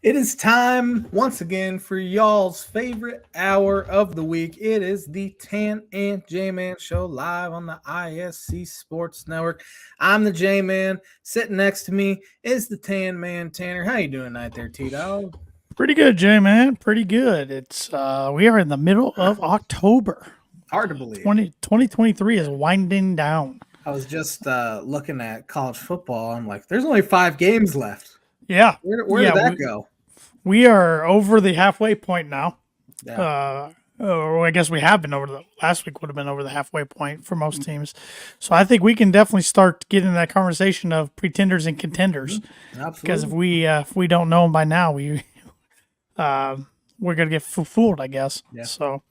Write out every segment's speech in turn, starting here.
It is time once again for y'all's favorite hour of the week. It is the Tan and J Man Show live on the ISC Sports Network. I'm the J Man. Sitting next to me is the Tan Man Tanner. How you doing tonight there, T-Dog? Pretty good, Jay, man. Pretty good. It's we are in the middle of October. Hard to believe. 2023 is winding down. I was just looking at college football. I'm like, there's only 5 games left. Yeah. Where yeah, did that we, go? we are over the halfway point now. Yeah. Or I guess we have been over the last week would have been over the halfway point for most teams. So I think we can definitely start getting that conversation of pretenders and contenders. Absolutely. Because if we don't know them by now, we're gonna get fooled, I guess. Yeah. So,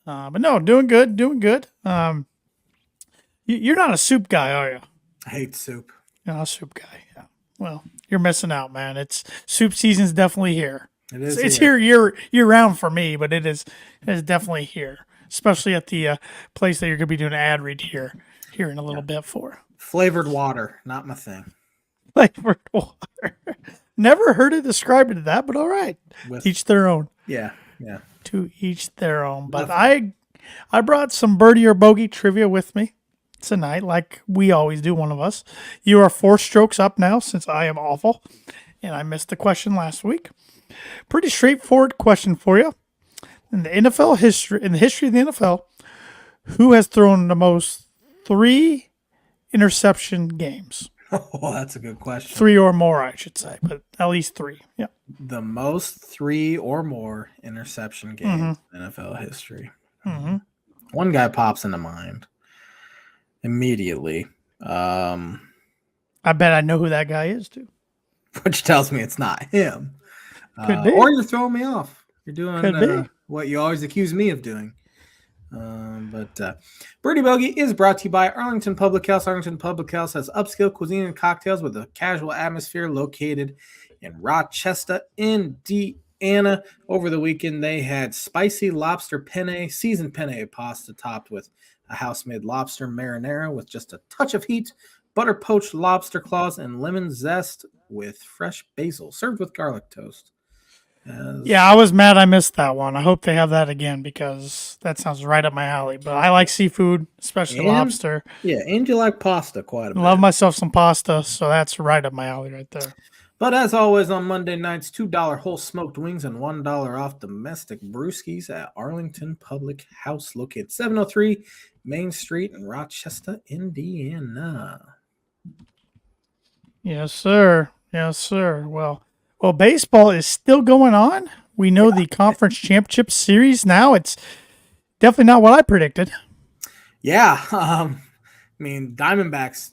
but no, doing good, doing good. You're not a soup guy, are you? I hate soup. You're not a soup guy. Yeah. Well, you're missing out, man. It's soup season's definitely here. It is. It's here year round for me, but it is definitely here, especially at the place that you're gonna be doing an ad read here in a little bit for. Flavored water, not my thing. Flavored water. Never heard it described as that, but all right. Each their own. Yeah. To each their own. But I brought some birdie or bogey trivia with me tonight, like we always do, one of us. You are 4 strokes up now since I am awful, and I missed the question last week. Pretty straightforward question for you. In the history of the NFL, who has thrown the most 3 interception games? Oh, that's a good question. 3 or more, I should say, but at least 3. Yeah. The most 3 or more interception games in NFL history. Mm-hmm. One guy pops into mind immediately. I bet I know who that guy is too. Which tells me it's not him. Could be. Or you're throwing me off. You're doing what you always accuse me of doing. But Birdie Bogey is brought to you by Arlington Public House. Arlington Public House has upscale cuisine and cocktails with a casual atmosphere located in Rochester, Indiana. Over the weekend, they had spicy lobster penne, seasoned penne pasta topped with a house-made lobster marinara with just a touch of heat, butter poached lobster claws, and lemon zest with fresh basil, served with garlic toast. Yeah, I was mad I missed that one. I hope they have that again because that sounds right up my alley. But I like seafood, especially lobster. Yeah, and you like pasta quite a bit. Love myself some pasta, so that's right up my alley right there. But as always, on Monday nights, $2 whole smoked wings and $1 off domestic brewskis at Arlington Public House, located 703 Main Street in Rochester, Indiana. Yes, sir. Yes, sir. Well, baseball is still going on. We know the conference championship series now. It's definitely not what I predicted. Yeah. Diamondbacks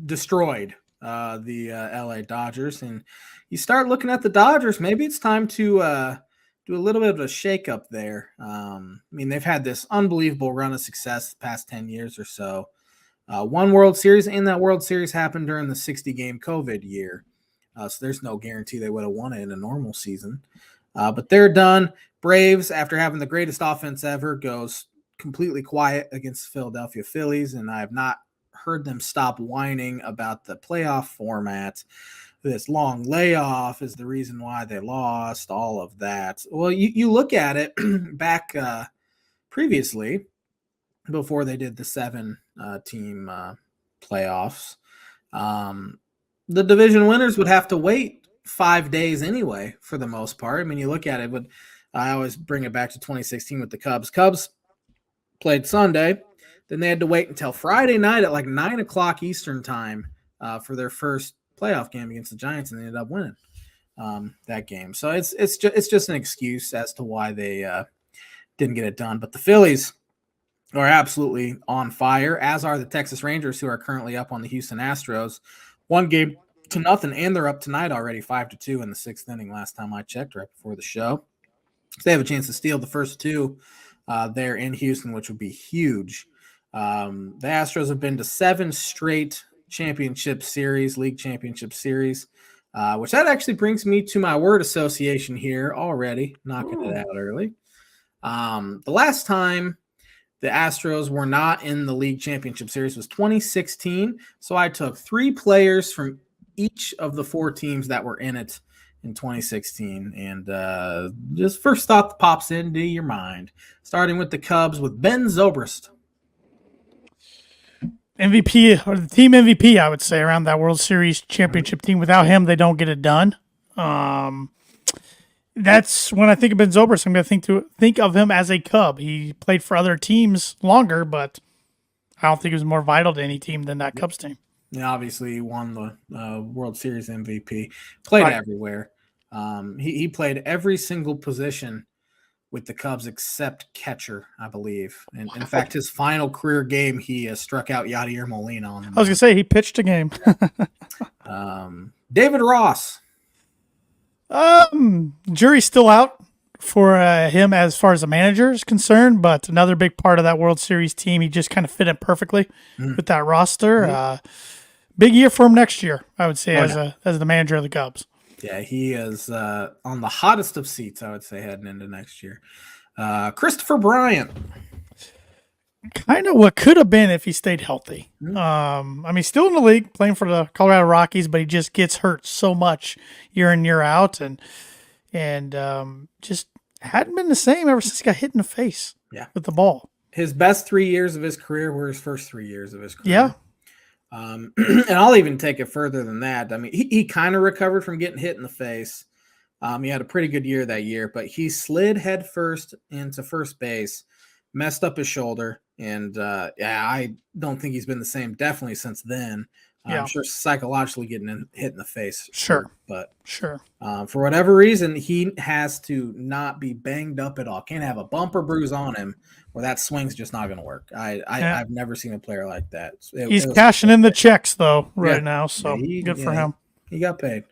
destroyed the LA Dodgers. And you start looking at the Dodgers, maybe it's time to do a little bit of a shakeup there. They've had this unbelievable run of success the past 10 years or so. One World Series, and that World Series happened during the 60-game COVID year. So there's no guarantee they would have won it in a normal season. But they're done. Braves, after having the greatest offense ever, goes completely quiet against the Philadelphia Phillies, and I have not heard them stop whining about the playoff format. This long layoff is the reason why they lost, all of that. Well, you look at it back previously, before they did the 7-team playoffs, the division winners would have to wait 5 days anyway, for the most part. You look at it, but I always bring it back to 2016 with the Cubs. Cubs played Sunday. Then they had to wait until Friday night at like 9 o'clock Eastern time for their first playoff game against the Giants, and they ended up winning that game. So it's just an excuse as to why they didn't get it done. But the Phillies are absolutely on fire, as are the Texas Rangers, who are currently up on the Houston Astros. 1-0, and they're up tonight already 5-2 in the 6th inning last time I checked, right before the show. So they have a chance to steal the first 2 there in Houston, which would be huge. The Astros have been to 7 straight championship series, league championship series, which that actually brings me to my word association here already, knocking it out early. The last time the Astros were not in the league championship series was 2016. So I took 3 players from each of the 4 teams that were in it in 2016. And just first thought that pops into your mind, starting with the Cubs with Ben Zobrist. MVP or the team MVP, I would say, around that World Series championship team. Without him, they don't get it done. That's when I think of Ben Zobrist. I'm going to think of him as a Cub. He played for other teams longer, but I don't think he was more vital to any team than that Cubs team. Yeah, obviously, he won the World Series MVP. Played everywhere. He played every single position with the Cubs except catcher, I believe. And in fact, his final career game, he struck out Yadier Molina on. I was going to say he pitched a game. David Ross. Jury's still out for him as far as the manager is concerned, but another big part of that World Series team. He just kind of fit in perfectly with that roster. Big year for him next year, I would say, as the manager of the Cubs. Yeah, he is on the hottest of seats, I would say, heading into next year. Christopher Bryant. Kind of what could have been if he stayed healthy. I mean, still in the league, playing for the Colorado Rockies, but he just gets hurt so much year in, year out, and just hadn't been the same ever since he got hit in the face with the ball. His best 3 years of his career were his first 3 years of his career. Yeah. And I'll even take it further than that. I mean, he kind of recovered from getting hit in the face. He had a pretty good year that year, but he slid head first into first base, messed up his shoulder, and I don't think he's been the same definitely since then. I'm sure psychologically getting hit in the face. Sure. But for whatever reason, he has to not be banged up at all. Can't have a bump or bruise on him, or that swing's just not going to work. I've never seen a player like that. He's cashing in the checks, though, now, so good for him. He got paid.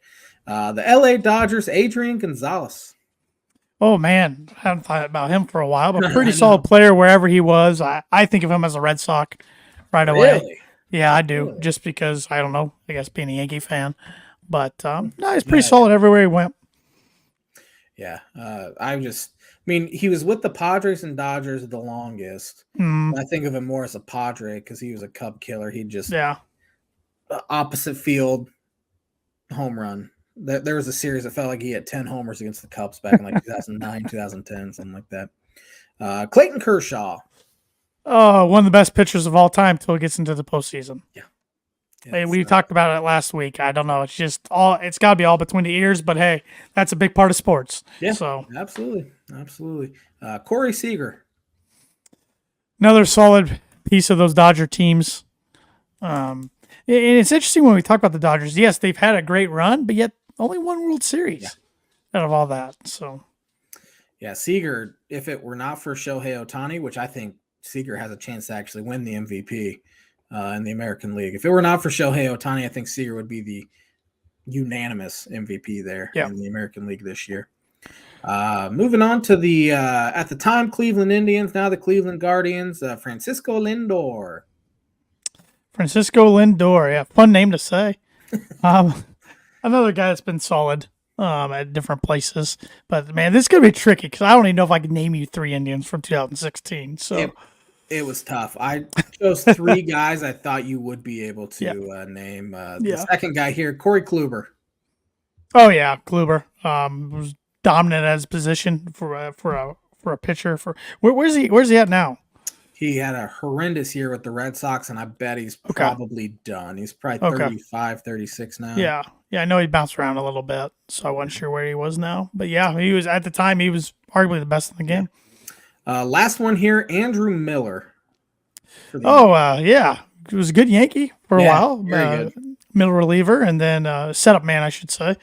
The LA Dodgers, Adrian Gonzalez. Oh, man. I haven't thought about him for a while, but pretty solid player wherever he was. I think of him as a Red Sox right away. Really? Yeah, I do, just because, I don't know, I guess being a Yankee fan. But, no, he's pretty solid everywhere he went. Yeah. He was with the Padres and Dodgers the longest. I think of him more as a Padre because he was a Cub killer. He just opposite field home run. There was a series that felt like he had 10 homers against the Cubs back in like 2009, 2010, something like that. Clayton Kershaw. Oh, one of the best pitchers of all time till it gets into the postseason. Yeah, we talked about it last week. I don't know. It's just it's got to be all between the ears, but hey, that's a big part of sports. Yeah, so absolutely. Corey Seager. Another solid piece of those Dodger teams. And it's interesting when we talk about the Dodgers. Yes, they've had a great run, but yet only one World Series out of all that. So, yeah, Seager, if it were not for Shohei Ohtani, which I think Seager has a chance to actually win the MVP in the American League. If it were not for Shohei Ohtani, I think Seager would be the unanimous MVP there in the American League this year. Moving on to the, at the time, Cleveland Indians, now the Cleveland Guardians, Francisco Lindor. Yeah, fun name to say. Another guy that's been solid at different places. But, man, this is going to be tricky because I don't even know if I can name you 3 Indians from 2016. So it was tough. I chose 3 guys I thought you would be able to name. The second guy here, Corey Kluber. Oh, yeah, Kluber was dominant at his position for a pitcher. Where's he at now? He had a horrendous year with the Red Sox, and I bet he's probably done. He's probably 35, 36 now. Yeah, I know he bounced around a little bit, so I wasn't sure where he was now. But, yeah, he was at the time, he was arguably the best in the game. Last one here, Andrew Miller. He was a good Yankee for a while. Very good. Middle reliever, and then setup man, I should say.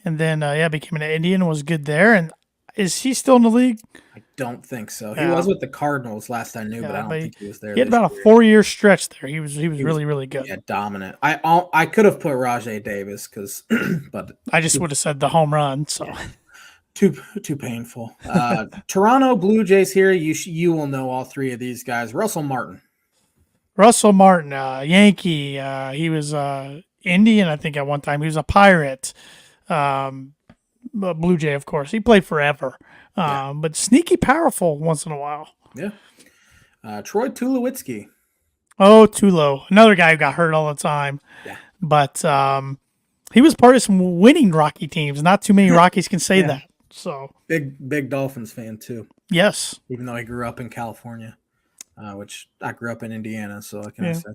And then, became an Indian, was good there. And is he still in the league? I don't think so. He was with the Cardinals last I knew, but I don't think he was there. He had about a 4-year stretch there. He was really, really good. Yeah, dominant. I could have put Rajai Davis but I just would have said the home run. So too painful. Toronto Blue Jays here. You will know all 3 of these guys. Russell Martin, Yankee. He was Indian, I think, at one time. He was a Pirate. Blue Jay, of course. He played forever. But sneaky powerful once in a while. Yeah. Troy Tulowitzki. Oh, Tulo. Another guy who got hurt all the time. Yeah. But He was part of some winning Rocky teams. Not too many Rockies can say that. So big Dolphins fan too. Yes. Even though he grew up in California, which I grew up in Indiana, so I can say.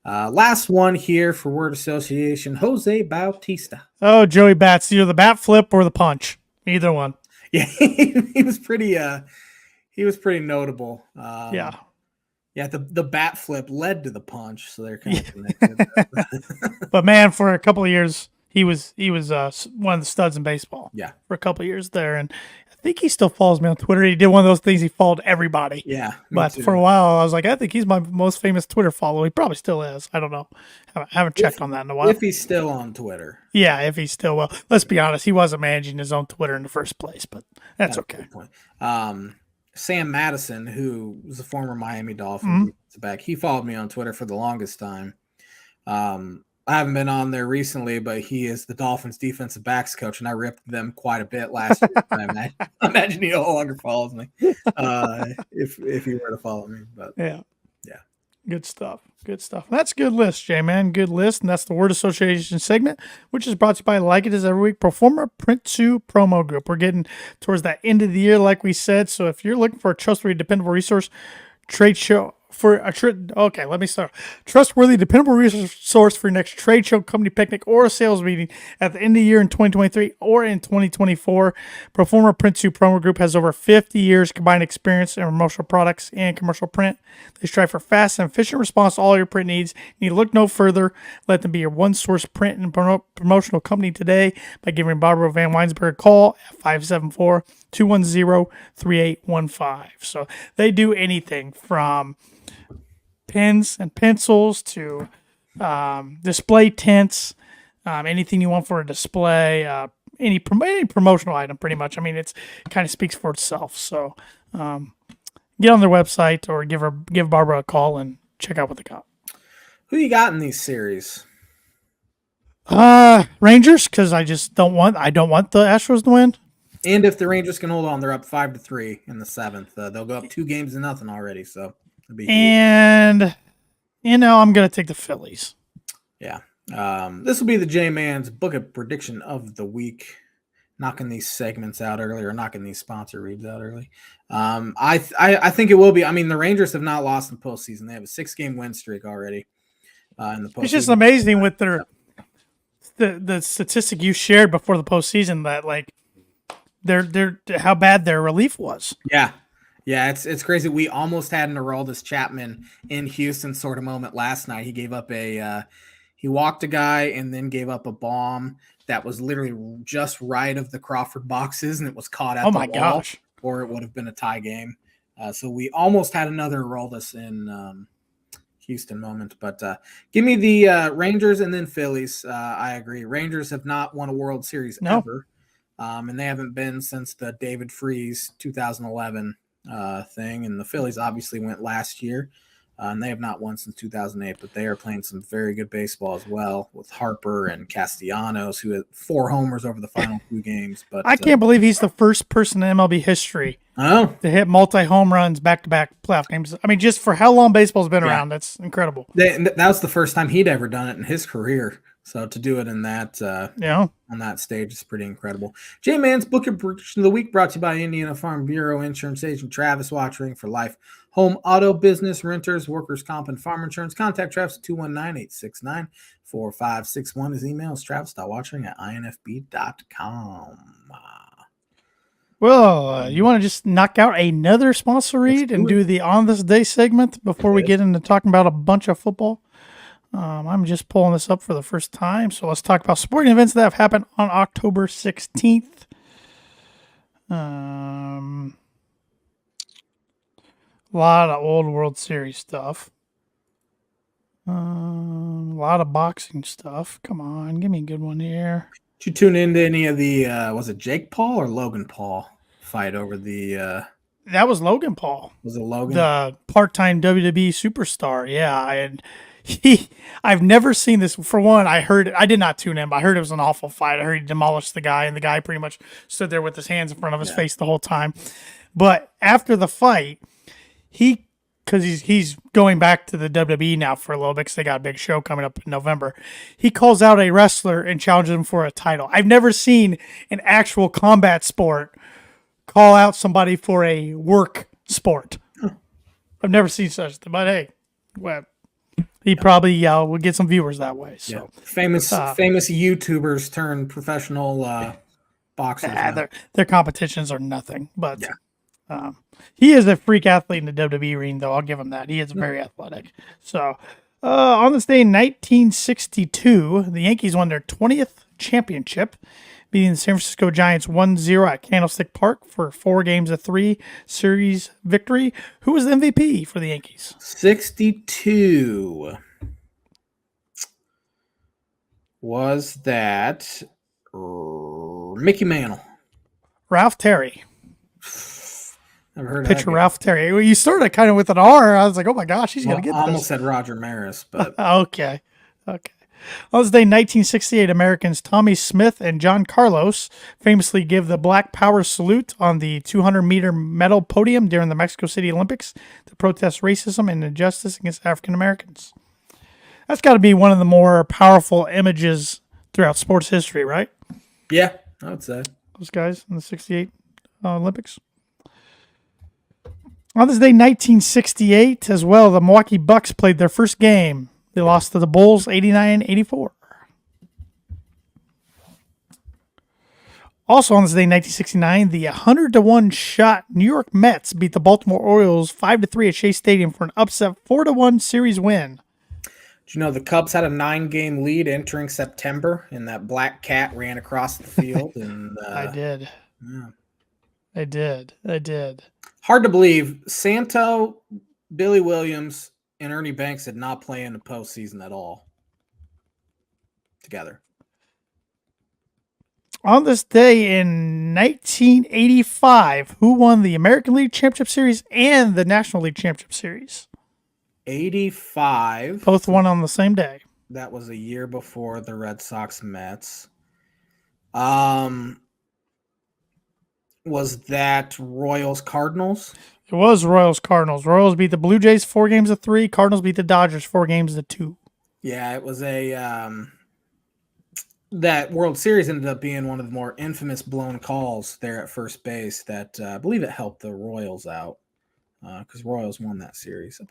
Last one here for word association: Jose Bautista. Oh, Joey Bats, either the bat flip or the punch. Either one. Yeah, he was pretty. He was pretty notable. Yeah. The bat flip led to the punch, so they're kind of connected. But man, for a couple of years, he was one of the studs in baseball. Yeah, for a couple of years there, and I think he still follows me on Twitter. He did one of those things; he followed everybody. Yeah, but for a while, I was like, I think he's my most famous Twitter follower. He probably still is. I don't know. I haven't checked on that in a while. If he's still on Twitter, yeah, if he's still let's be honest, he wasn't managing his own Twitter in the first place, but that's okay. Sam Madison, who was a former Miami Dolphin back, he followed me on Twitter for the longest time. I haven't been on there recently, but he is the Dolphins defensive backs coach, and I ripped them quite a bit last year. I imagine he no longer follows me if he were to follow me. But yeah. Good stuff. That's a good list, Jay, man. Good list. And that's the word association segment, which is brought to you by Like It Is Every Week Performer Print 2 Promo Group. We're getting towards that end of the year, like we said. So if you're looking for a trustworthy, dependable resource, trade show for a okay, let me start. Trustworthy, dependable resource for your next trade show, company picnic, or a sales meeting at the end of the year in 2023 or in 2024. Performer Print 2 Promo Group has over 50 years combined experience in promotional products and commercial print. They strive for fast and efficient response to all your print needs. You need to look no further. Let them be your one-source print and promotional company today by giving Barbara Van Weinsberg a call at 574-210-3815. So they do anything from pens and pencils to display tints, anything you want for a display, any promotional item pretty much. I mean, it kind of speaks for itself. So get on their website or give Barbara a call and check out what they got. Who you got in these series? Rangers, because I don't want the Astros to win. And if the Rangers can hold on, they're up 5-3 in the seventh. They'll go up 2-0 already. So. And I'm gonna take the Phillies. Yeah, this will be the J-Man's book of prediction of the week. Knocking these segments out early, or knocking these sponsor reads out early. I think it will be. I mean, the Rangers have not lost in the postseason. They have a 6-game win streak already in the postseason. It's just amazing with the statistic you shared before the postseason that like their how bad their relief was. Yeah, it's crazy. We almost had an Aroldis Chapman in Houston sort of moment last night. He gave up he walked a guy and then gave up a bomb that was literally just right of the Crawford boxes, and it was caught at the wall, gosh. Or it would have been a tie game. So we almost had another Aroldis in Houston moment. But give me the Rangers and then Phillies. I agree. Rangers have not won a World Series ever, and they haven't been since the David Freese 2011 thing, and the Phillies obviously went last year, and they have not won since 2008, but they are playing some very good baseball as well with Harper and Castellanos, who had 4 homers over the final 2 games. But I can't believe he's the first person in MLB history to hit multi-home runs back-to-back playoff games. I mean, just for how long baseball's been around, that's incredible. That was the first time he'd ever done it in his career. So to do it in that on that stage is pretty incredible. J-Man's Book of Prediction of the Week brought to you by Indiana Farm Bureau Insurance Agent Travis Watchering for life, home, auto, business, renters, workers' comp, and farm insurance. Contact Travis at 219-869-4561. His email is travis.watchering@infb.com. Well, you want to just knock out another sponsor read and do the On This Day segment before we get into talking about a bunch of football? I'm just pulling this up for the first time. So let's talk about sporting events that have happened on October 16th. A lot of old World Series stuff. A lot of boxing stuff. Come on, give me a good one here. Did you tune into any of the, was it Jake Paul or Logan Paul fight over the... That was Logan Paul. Was it Logan? The part-time WWE superstar. Yeah, I've never seen this. For one, I did not tune in, but I heard it was an awful fight. I heard he demolished the guy, and the guy pretty much stood there with his hands in front of his face the whole time. But after the fight, he because he's going back to the WWE now for a little bit because they got a big show coming up in November. He calls out a wrestler and challenges him for a title. I've never seen an actual combat sport call out somebody for a work sport. I've never seen such thing, but hey, well, he probably will get some viewers that way. So famous YouTubers turn professional boxers. Their competitions are nothing, but he is a freak athlete in the WWE ring, though. I'll give him that. He is very athletic. So on this day in 1962, the Yankees won their 20th championship, beating the San Francisco Giants 1-0 at Candlestick Park for 4 games of 3 series victory. Who was the MVP for the Yankees? 62. Was that Mickey Mantle? Ralph Terry. Never heard Pitcher Ralph Terry. Well, you started kind of with an R. I was like, oh my gosh, he's going to get this. I almost said Roger Maris, but okay. On this day, 1968, Americans Tommy Smith and John Carlos famously give the Black Power salute on the 200-meter medal podium during the Mexico City Olympics to protest racism and injustice against African Americans. That's got to be one of the more powerful images throughout sports history, right? Yeah, I would say. Those guys in the 68 Olympics. On this day, 1968, as well, the Milwaukee Bucks played their first game. They lost to the Bulls 89-84. Also on this day, 1969, the 100-1 shot New York Mets beat the Baltimore Orioles 5-3 at Shea Stadium for an upset 4-1 series win. Did you know the Cubs had a 9-game lead entering September, and that black cat ran across the field? And I did. Yeah. I did. Hard to believe. Santo, Billy Williams, and Ernie Banks did not play in the postseason at all together. On this day in 1985, who won the American League Championship Series and the National League Championship Series? 85. Both won on the same day. That was a year before the Red Sox Mets. Was that Royals Cardinals? It was Royals Cardinals. Royals beat the Blue Jays 4-3. Cardinals beat the Dodgers 4-2. Yeah, it was that World Series ended up being one of the more infamous blown calls there at first base that I believe it helped the Royals out because Royals won that series, I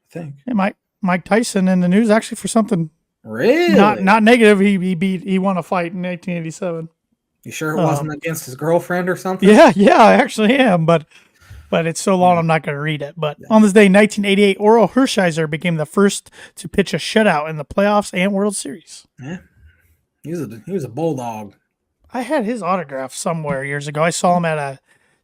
think. Yeah, Mike Tyson in the news actually for something really not negative. He won a fight in 1987. You sure it wasn't against his girlfriend or something? Yeah, I actually am, but it's so long I'm not going to read it. But on this day, 1988, Orel Hershiser became the first to pitch a shutout in the playoffs and World Series. Yeah, he was a bulldog. I had his autograph somewhere years ago. I saw him at a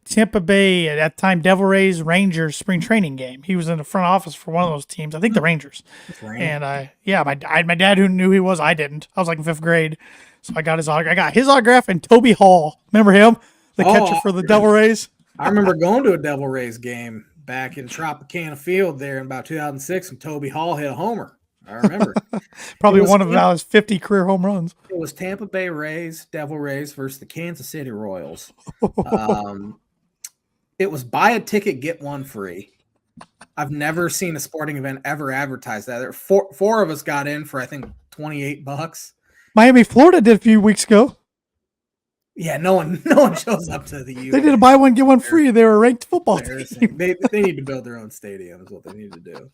Tampa Bay, at that time, Devil Rays Rangers spring training game. He was in the front office for one of those teams. I think the Rangers. And my dad who knew he was, I didn't. I was like in 5th grade. So I got his autograph. I got his autograph and Toby Hall. Remember him? The catcher for the Devil Rays? I remember going to a Devil Rays game back in Tropicana Field there in about 2006, and Toby Hall hit a homer. I remember. Probably one of his 50 career home runs. It was Tampa Bay Rays, Devil Rays versus the Kansas City Royals. It was buy a ticket, get one free. I've never seen a sporting event ever advertise that. There four of us got in for, I think, $28. Miami, Florida did a few weeks ago. Yeah, no one shows up to the U. They did a buy one, get one free. They were a ranked football team. They need to build their own stadium is what they need to do.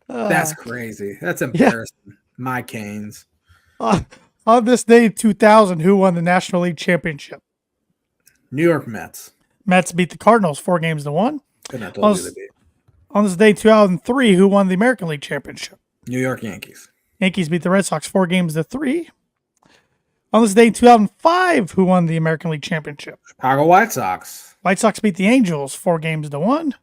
That's crazy. That's embarrassing. Yeah. My Canes. On this day in 2000, who won the National League Championship? New York Mets. Mets beat the Cardinals 4-1. Couldn't have told you they beat. On this day in 2003, who won the American League Championship? New York Yankees. Yankees beat the Red Sox 4-3. On this day in 2005, who won the American League Championship? Chicago White Sox. White Sox beat the Angels 4-1.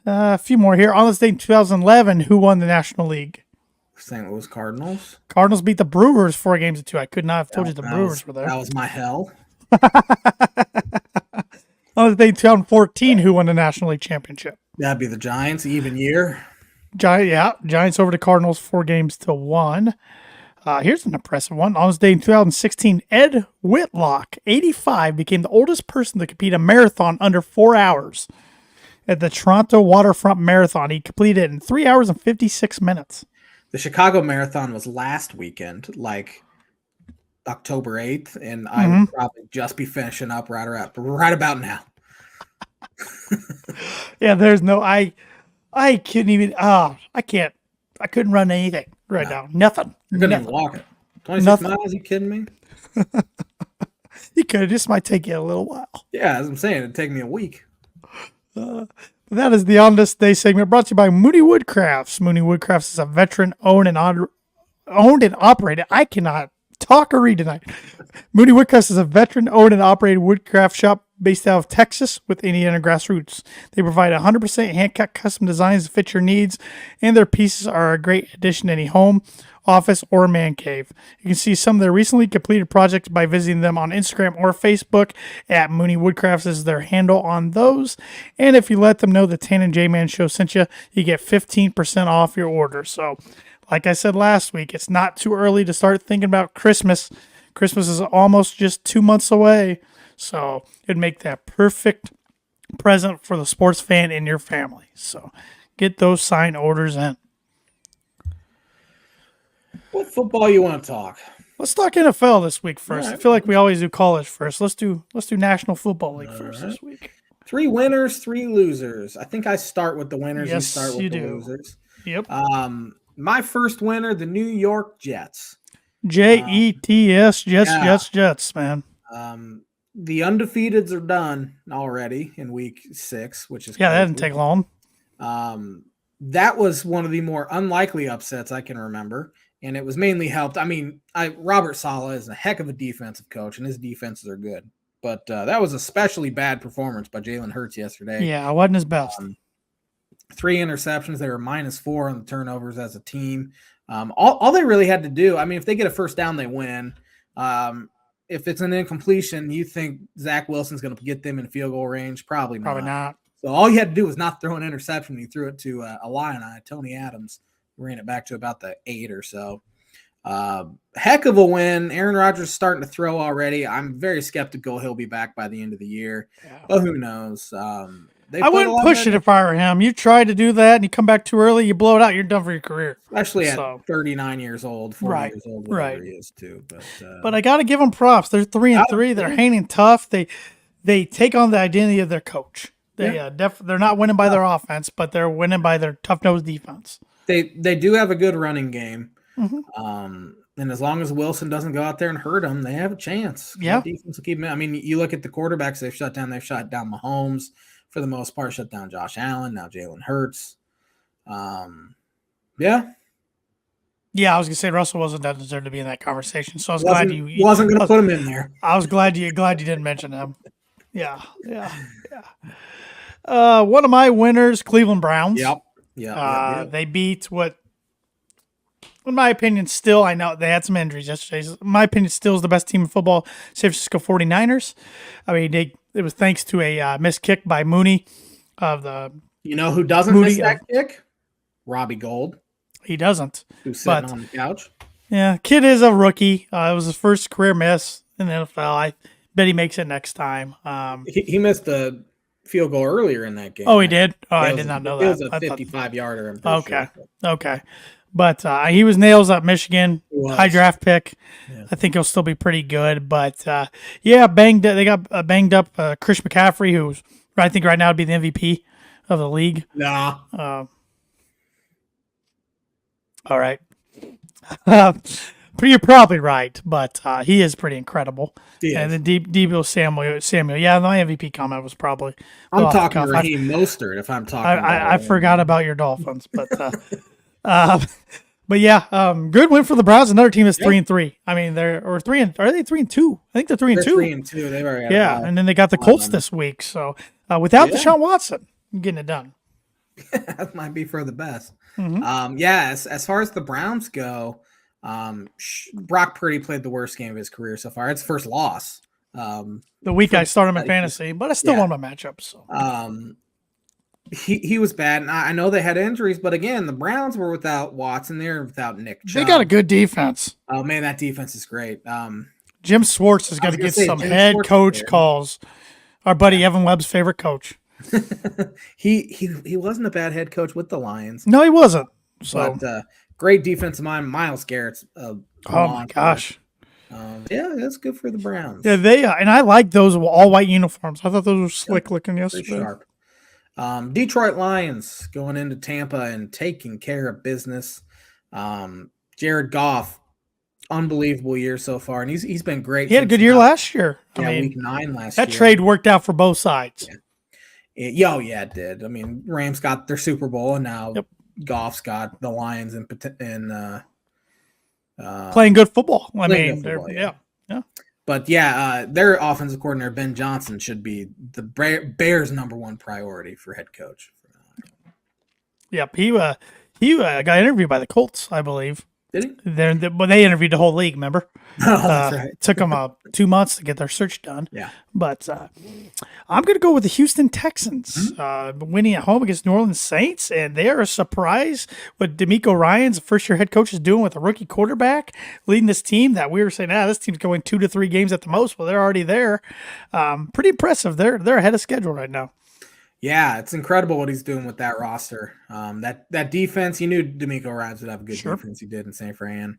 A few more here. On this day in 2011, who won the National League? St. Louis Cardinals. Cardinals beat the Brewers 4-2. I could not have told you the Brewers were there. That was my hell. On this day in 2014, who won the National League Championship? That'd be the Giants, even year. Giants over the Cardinals 4-1. Here's an impressive one. On this day in 2016, Ed Whitlock, 85, became the oldest person to compete a marathon under 4 hours. at the Toronto Waterfront Marathon. He completed it in 3 hours and 56 minutes. The Chicago Marathon was last weekend, like October 8th, and I would probably just be finishing up right about now. Yeah, there's no I couldn't even I couldn't run anything now. Nothing. I couldn't even walk it. 26 miles, you kidding me? You could. This might take you a little while. Yeah, as I'm saying, it'd take me a week. That is the On This Day segment brought to you by Mooney Woodcrafts. Mooney Woodcrafts is a veteran owned and operated. I cannot talk or read tonight. Mooney Woodcrafts is a veteran owned and operated woodcraft shop based out of Texas with Indiana grassroots. They provide 100% hand-cut custom designs to fit your needs, and their pieces are a great addition to any home, office, or man cave. You can see some of their recently completed projects by visiting them on Instagram or Facebook at Mooney Woodcrafts is their handle on those. And if you let them know the Tan and J-Man Show sent you, you get 15% off your order. So, like I said last week, it's not too early to start thinking about Christmas. Christmas is almost just 2 months away. So it'd make that perfect present for the sports fan in your family. So get those signed orders in. What football you want to talk? Let's talk NFL this week first. Right. I feel like we always do college first. Let's do National Football League first this week. 3 winners, 3 losers. I think I start with the winners. Yes, you start with you the do. losers. Yep. My first winner, the New York Jets. Jets, Jets, man. The undefeateds are done already in week 6, which is that crazy. didn't take long. That was one of the more unlikely upsets I can remember, and it was mainly helped. I mean, Robert Saleh is a heck of a defensive coach, and his defenses are good. But that was especially bad performance by Jalen Hurts yesterday. Yeah, it wasn't his best. 3 interceptions. They were -4 on the turnovers as a team. All they really had to do, I mean, if they get a first down, they win. If it's an incompletion, you think Zach Wilson's going to get them in field goal range? Probably not. So all you had to do was not throw an interception. You threw it to a Illini. Tony Adams ran it back to about the 8 or so. Heck of a win. Aaron Rodgers is starting to throw already. I'm very skeptical he'll be back by the end of the year. Yeah. But who knows? I wouldn't push it if I were him. You try to do that and you come back too early, you blow it out, you're done for your career. Especially at 39 years old, 40 years old, whatever he is too. But I got to give them props. They're 3-3. They're hanging tough. They take on the identity of their coach. They're not winning by their offense, but they're winning by their tough-nosed defense. They do have a good running game. Mm-hmm. And as long as Wilson doesn't go out there and hurt them, they have a chance. Yeah. Defense will keep them. I mean, you look at the quarterbacks they've shut down. They've shut down Mahomes for the most part, shut down Josh Allen, now Jalen Hurts. Yeah. Yeah, I was gonna say Russell Wilson doesn't deserve to be in that conversation. So I was glad you wasn't gonna put him in there. I was glad you didn't mention him. Yeah. One of my winners, Cleveland Browns. Yep. They beat what, in my opinion, still, I know they had some injuries yesterday. In my opinion, still is the best team in football, San Francisco 49ers. I mean, it was thanks to a missed kick by Mooney of the. You know who doesn't miss that kick? Robbie Gould. He doesn't. Who's sitting on the couch? Yeah, kid is a rookie. It was his first career miss in the NFL. I bet he makes it next time. He missed a field goal earlier in that game. Oh, he did? Oh, I did not know that. It was a 55-yarder. Okay. But he was nails up Michigan, high draft pick. Yeah. I think he'll still be pretty good. But, banged. They got banged up Chris McCaffrey, who's I think right now would be the MVP of the league. Nah. All right. You're probably right, but he is pretty incredible. And then Deebo Samuel. Yeah, my MVP comment was probably. I'm talking Raheem Mostert. If I'm talking, I forgot about your Dolphins, but good win for the Browns. Another team that's 3-3. I mean, are they 3-2? I think they're 3-2. 3-2. They've already and then they got the Colts this week. So without Deshaun Watson, getting it done. That might be for the best. Mm-hmm. As far as the Browns go, Brock Purdy played the worst game of his career so far. It's first loss. The week I started him in fantasy, but I still won my matchup. So he was bad. And I know they had injuries, but again, the Browns were without Watson. They're without Nick Chubb. They got a good defense. Oh man, that defense is great. Jim Schwartz is going to get some head coach calls. Our buddy Evan Webb's favorite coach. He wasn't a bad head coach with the Lions, No, he wasn't. So, but great defensive mind. Miles Garrett's a oh my monster. gosh. Yeah, that's good for the Browns. Yeah, and I like those all white uniforms. I thought those were slick looking Pretty yesterday. sharp. Detroit Lions going into Tampa and taking care of business. Jared Goff, unbelievable year so far, and he's been great. He had a good year last year. Yeah, I mean, week 9 last year. That trade worked out for both sides. Yeah, it did. I mean, Rams got their Super Bowl, and now Goff's got the Lions in playing good football. I mean, football, yeah. But their offensive coordinator Ben Johnson should be the Bears' #1 priority for head coach. Yep, he got interviewed by the Colts, I believe. Did he? They interviewed the whole league. Remember? Oh, that's right. It took them 2 months to get their search done. Yeah, but I'm going to go with the Houston Texans winning at home against New Orleans Saints, and they are a surprise what DeMeco Ryans, first-year head coach, is doing with a rookie quarterback leading this team. That we were saying, this team's going 2 to 3 games at the most. Well, they're already there. Pretty impressive. They're ahead of schedule right now. Yeah, it's incredible what he's doing with that roster. That defense, you knew DeMeco Ryans would have a good defense. He did in San Fran.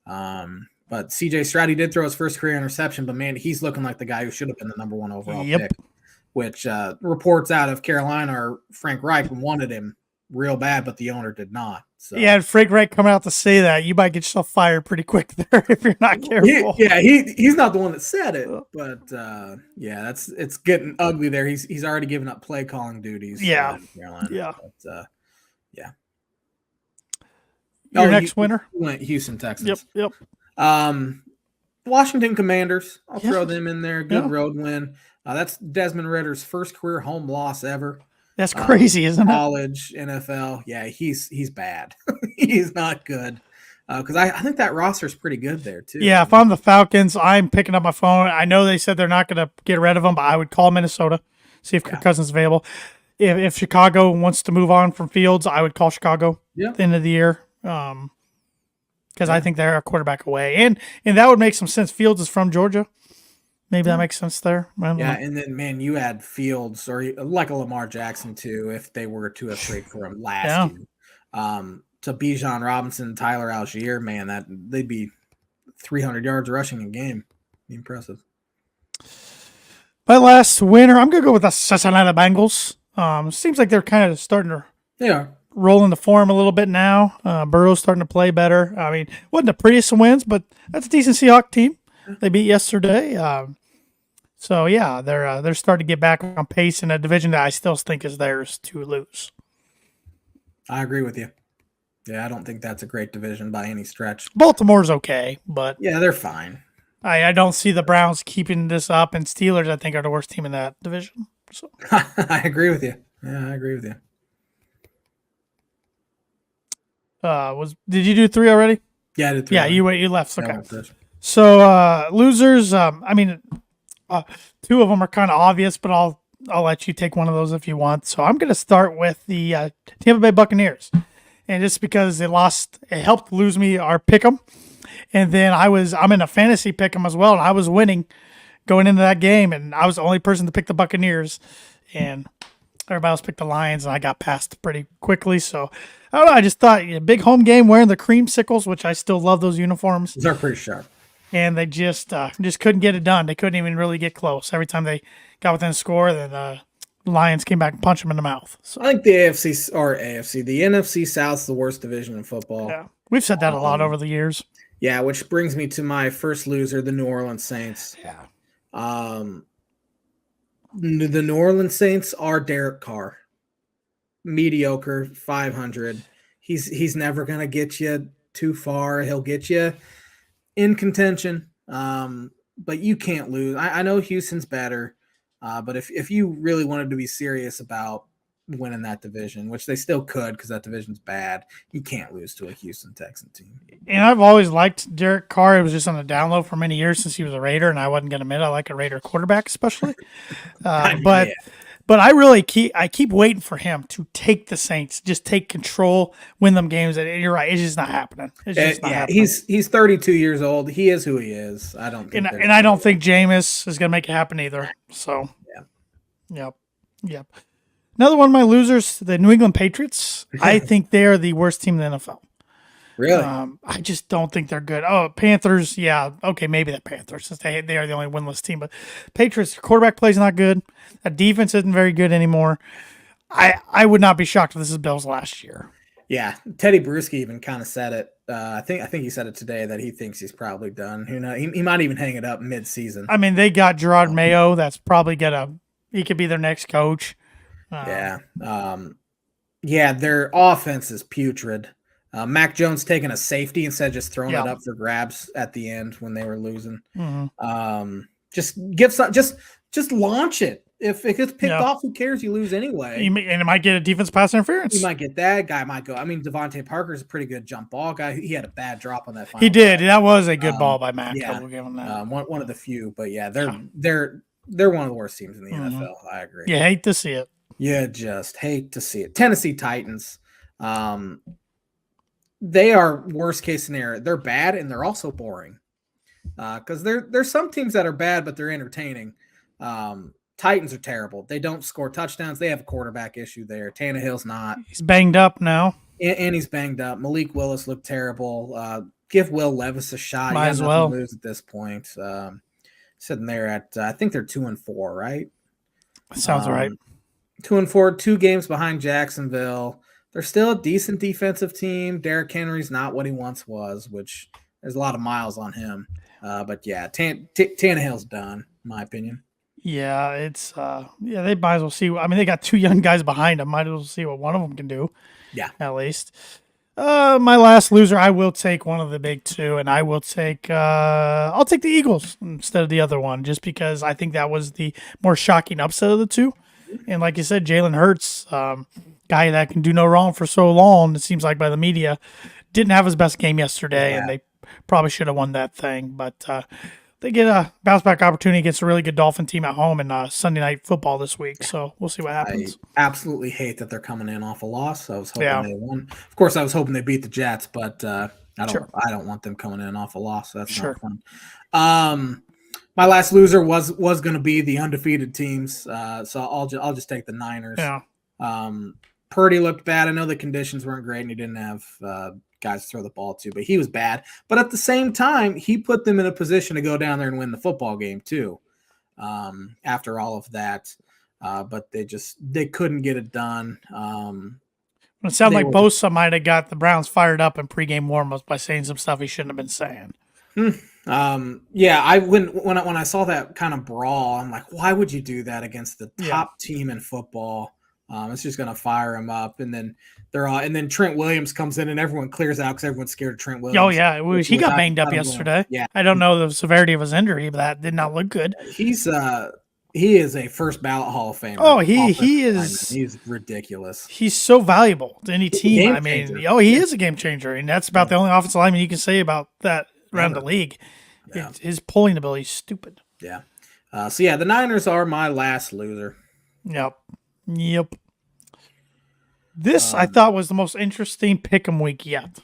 But CJ Stroud, he did throw his first career interception, but man, he's looking like the guy who should have been the #1 overall pick, which reports out of Carolina or Frank Reich wanted him real bad, but the owner did not. So. Yeah, and Frank Reich coming out to say that, you might get yourself fired pretty quick there if you're not careful. He's not the one that said it, but it's getting ugly there. He's already given up play calling duties. Yeah, Carolina. But, Your next winner? Went Houston Texans. Yep. Washington Commanders. I'll throw them in there. Good road win. That's Desmond Ritter's first career home loss ever. That's crazy, isn't it? College, NFL. Yeah, he's bad. He's not good. Because I think that roster is pretty good there, too. Yeah, if I'm the Falcons, I'm picking up my phone. I know they said they're not going to get rid of him, but I would call Minnesota, see if Kirk Cousins is available. If Chicago wants to move on from Fields, I would call Chicago at the end of the year. Because I think they're a quarterback away. And that would make some sense. Fields is from Georgia. Maybe that makes sense there. And then, man, you add Fields or like a Lamar Jackson, too, if they were to have traded for him last year. To Bijan Robinson, Tyler Algier, man, they'd be 300 yards rushing a game. Be impressive. My last winner, I'm going to go with the Cincinnati Bengals. Seems like they're kind of starting to roll into form a little bit now. Burrow's starting to play better. I mean, wasn't the prettiest of wins, but that's a decent Seahawks team. They beat yesterday. So, yeah, they're starting to get back on pace in a division that I still think is theirs to lose. I agree with you. Yeah, I don't think that's a great division by any stretch. Baltimore's okay, but... Yeah, they're fine. I don't see the Browns keeping this up, and Steelers, I think, are the worst team in that division. So I agree with you. Yeah, I agree with you. Did you do 3 already? Yeah, I did 3. Yeah, you left. Okay. So losers, 2 of them are kind of obvious, but I'll let you take one of those if you want. So I'm going to start with the Tampa Bay Buccaneers. And just because it helped lose me our pick'em. And then I'm in a fantasy pick'em as well, and I was winning going into that game, and I was the only person to pick the Buccaneers. And everybody else picked the Lions, and I got passed pretty quickly. So I don't know. I just thought big home game wearing the creamsicles, which I still love those uniforms. They're pretty sharp. And they just couldn't get it done. They couldn't even really get close. Every time they got within a score, then the Lions came back and punched them in the mouth. So I think the the NFC South's the worst division in football. Yeah, we've said that a lot over the years. Yeah, which brings me to my first loser, the New Orleans Saints. Yeah. The New Orleans Saints are Derek Carr. Mediocre, 500. He's never going to get you too far. He'll get you in contention, but you can't lose. I know Houston's better, but if you really wanted to be serious about winning that division, which they still could because that division's bad, you can't lose to a Houston Texan team. And I've always liked Derek Carr. It was just on the down low for many years since he was a Raider, and I wasn't going to admit I like a Raider quarterback especially. But I really keep waiting for him to take the Saints, just take control, win them games. And you're right, it's just not happening. It's just not happening. He's 32 years old. He is who he is. I don't think, I don't think Jameis is going to make it happen either. So, yep. Another one of my losers, the New England Patriots. I think they are the worst team in the NFL. Really? I just don't think they're good. Oh, Panthers, yeah, okay, maybe the Panthers, since they are the only winless team. But Patriots, quarterback play is not good. That defense isn't very good anymore. I would not be shocked if this is Bills last year. Yeah, Teddy Bruschi even kind of said it. I think he said it today that he thinks he's probably done. Who knows? He might even hang it up mid-season. I mean, they got Gerard Mayo. That's probably he could be their next coach. Yeah. Yeah, their offense is putrid. Mac Jones taking a safety instead of just throwing it up for grabs at the end when they were losing. Just launch it. If it gets picked off, who cares? You lose anyway. And it might get a defense pass interference. You might get that. Guy might go. I mean, Devontae Parker's a pretty good jump ball guy. He had a bad drop on that final He did. play. That was a good ball by Mac. Yeah. We'll give him that. One of the few. But yeah, they're one of the worst teams in the NFL. I agree. You hate to see it. You just hate to see it. Tennessee Titans. They are worst case scenario. They're bad and they're also boring. Because there's some teams that are bad, but they're entertaining. Titans are terrible. They don't score touchdowns. They have a quarterback issue there. Tannehill's not. He's banged up now. And he's banged up. Malik Willis looked terrible. Give Will Levis a shot. Might as well lose at this point. Sitting there at I think they're 2-4, right? Sounds right. 2-4, 2 games behind Jacksonville. They're still a decent defensive team. Derrick Henry's not what he once was, which there's a lot of miles on him. But yeah, Tannehill's done, in my opinion. Yeah, it's they might as well see. I mean, they got 2 young guys behind them. Might as well see what one of them can do. Yeah, at least. My last loser, I will take one of the big 2, and I will take. I'll take the Eagles instead of the other one, just because I think that was the more shocking upset of the 2. And like you said, Jalen Hurts, guy that can do no wrong for so long, it seems like by the media, didn't have his best game yesterday, and they probably should have won that thing, but. They get a bounce back opportunity against a really good Dolphin team at home in Sunday Night Football this week. So we'll see what happens. I absolutely hate that they're coming in off a loss. I was hoping they won. Of course, I was hoping they beat the Jets, but I don't want them coming in off a loss. That's not fun. My last loser was going to be the undefeated teams. So I'll just take the Niners. Yeah. Purdy looked bad. I know the conditions weren't great and he didn't have guys to throw the ball to, but he was bad. But at the same time, he put them in a position to go down there and win the football game too. After all of that, but they couldn't get it done. It sounded like Bosa might have got the Browns fired up in pregame warm-ups by saying some stuff he shouldn't have been saying. Yeah, when I saw that kind of brawl, I'm like, why would you do that against the top team in football? It's just going to fire him up, and then and then Trent Williams comes in, and everyone clears out because everyone's scared of Trent Williams. Oh yeah, he got banged up yesterday. Yeah, I don't know the severity of his injury, but that did not look good. He is a first ballot Hall of Famer. Oh, he is. He's ridiculous. He's so valuable to any team. I mean, he is a game changer, and that's about the only offensive lineman you can say about that around the league. Yeah. His pulling ability is stupid. Yeah. So the Niners are my last loser. Yep. This I thought was the most interesting pick'em week yet.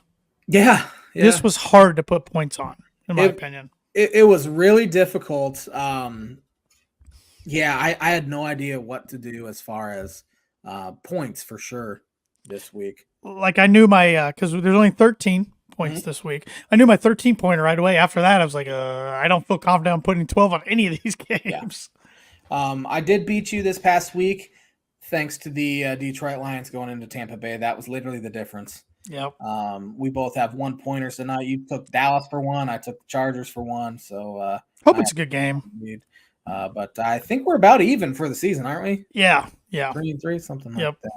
Yeah. This was hard to put points on, in my opinion. It was really difficult. I had no idea what to do as far as points for sure this week. Like I knew my because there's only 13 points this week. I knew my 13-pointer right away. After that, I was like, I don't feel confident on putting 12 on any of these games. Yeah. I did beat you this past week. Thanks to the Detroit Lions going into Tampa Bay. That was literally the difference. Yep. We both have 1-pointers tonight. You took Dallas for 1. I took the Chargers for 1. So hope it's a good game. But I think we're about even for the season, aren't we? Yeah. 3-3, something like that.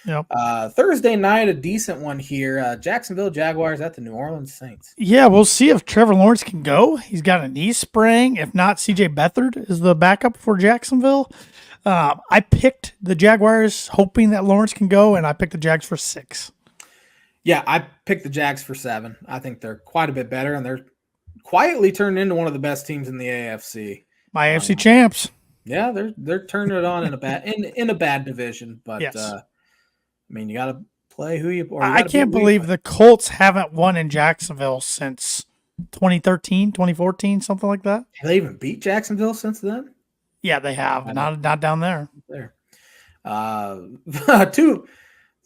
Yep. Thursday night, a decent one here. Jacksonville Jaguars at the New Orleans Saints. Yeah, we'll see if Trevor Lawrence can go. He's got a knee sprain. If not, C.J. Beathard is the backup for Jacksonville. I picked the Jaguars hoping that Lawrence can go, and I picked the Jags for 6. Yeah, I picked the Jags for 7. I think they're quite a bit better, and they're quietly turned into one of the best teams in the AFC. My AFC champs. Yeah, they're turning it on in a bad division, but yes. I mean, you got to play who you. I can't believe the Colts haven't won in Jacksonville since 2013, 2014, something like that. Have they even beat Jacksonville since then? Yeah, they have. Not down there. Two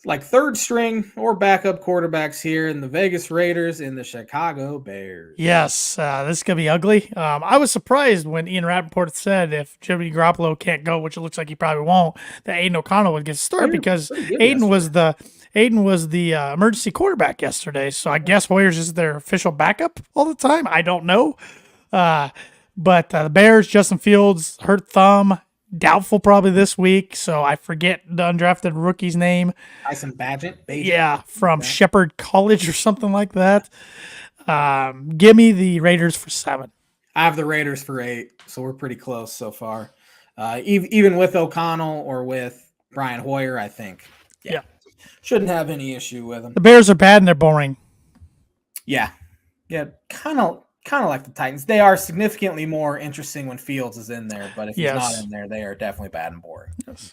like third string or backup quarterbacks here in the Vegas Raiders and the Chicago Bears. Yes, this is going to be ugly. I was surprised when Ian Rappaport said if Jimmy Garoppolo can't go, which it looks like he probably won't, that Aiden O'Connell would get started They were because pretty good Aiden was yesterday. the emergency quarterback yesterday. So I guess Warriors is their official backup all the time. I don't know. But the Bears, Justin Fields, hurt thumb, doubtful probably this week. So I forget the undrafted rookie's name. Tyson Badgett. Yeah, from Shepherd College or something like that. Give me the Raiders for 7. I have the Raiders for 8, so we're pretty close so far. Even with O'Connell or with Brian Hoyer, I think. Yeah. Shouldn't have any issue with them. The Bears are bad and they're boring. Yeah. Kind of like the Titans. They are significantly more interesting when Fields is in there, but if he's not in there, they are definitely bad and boring. Yes.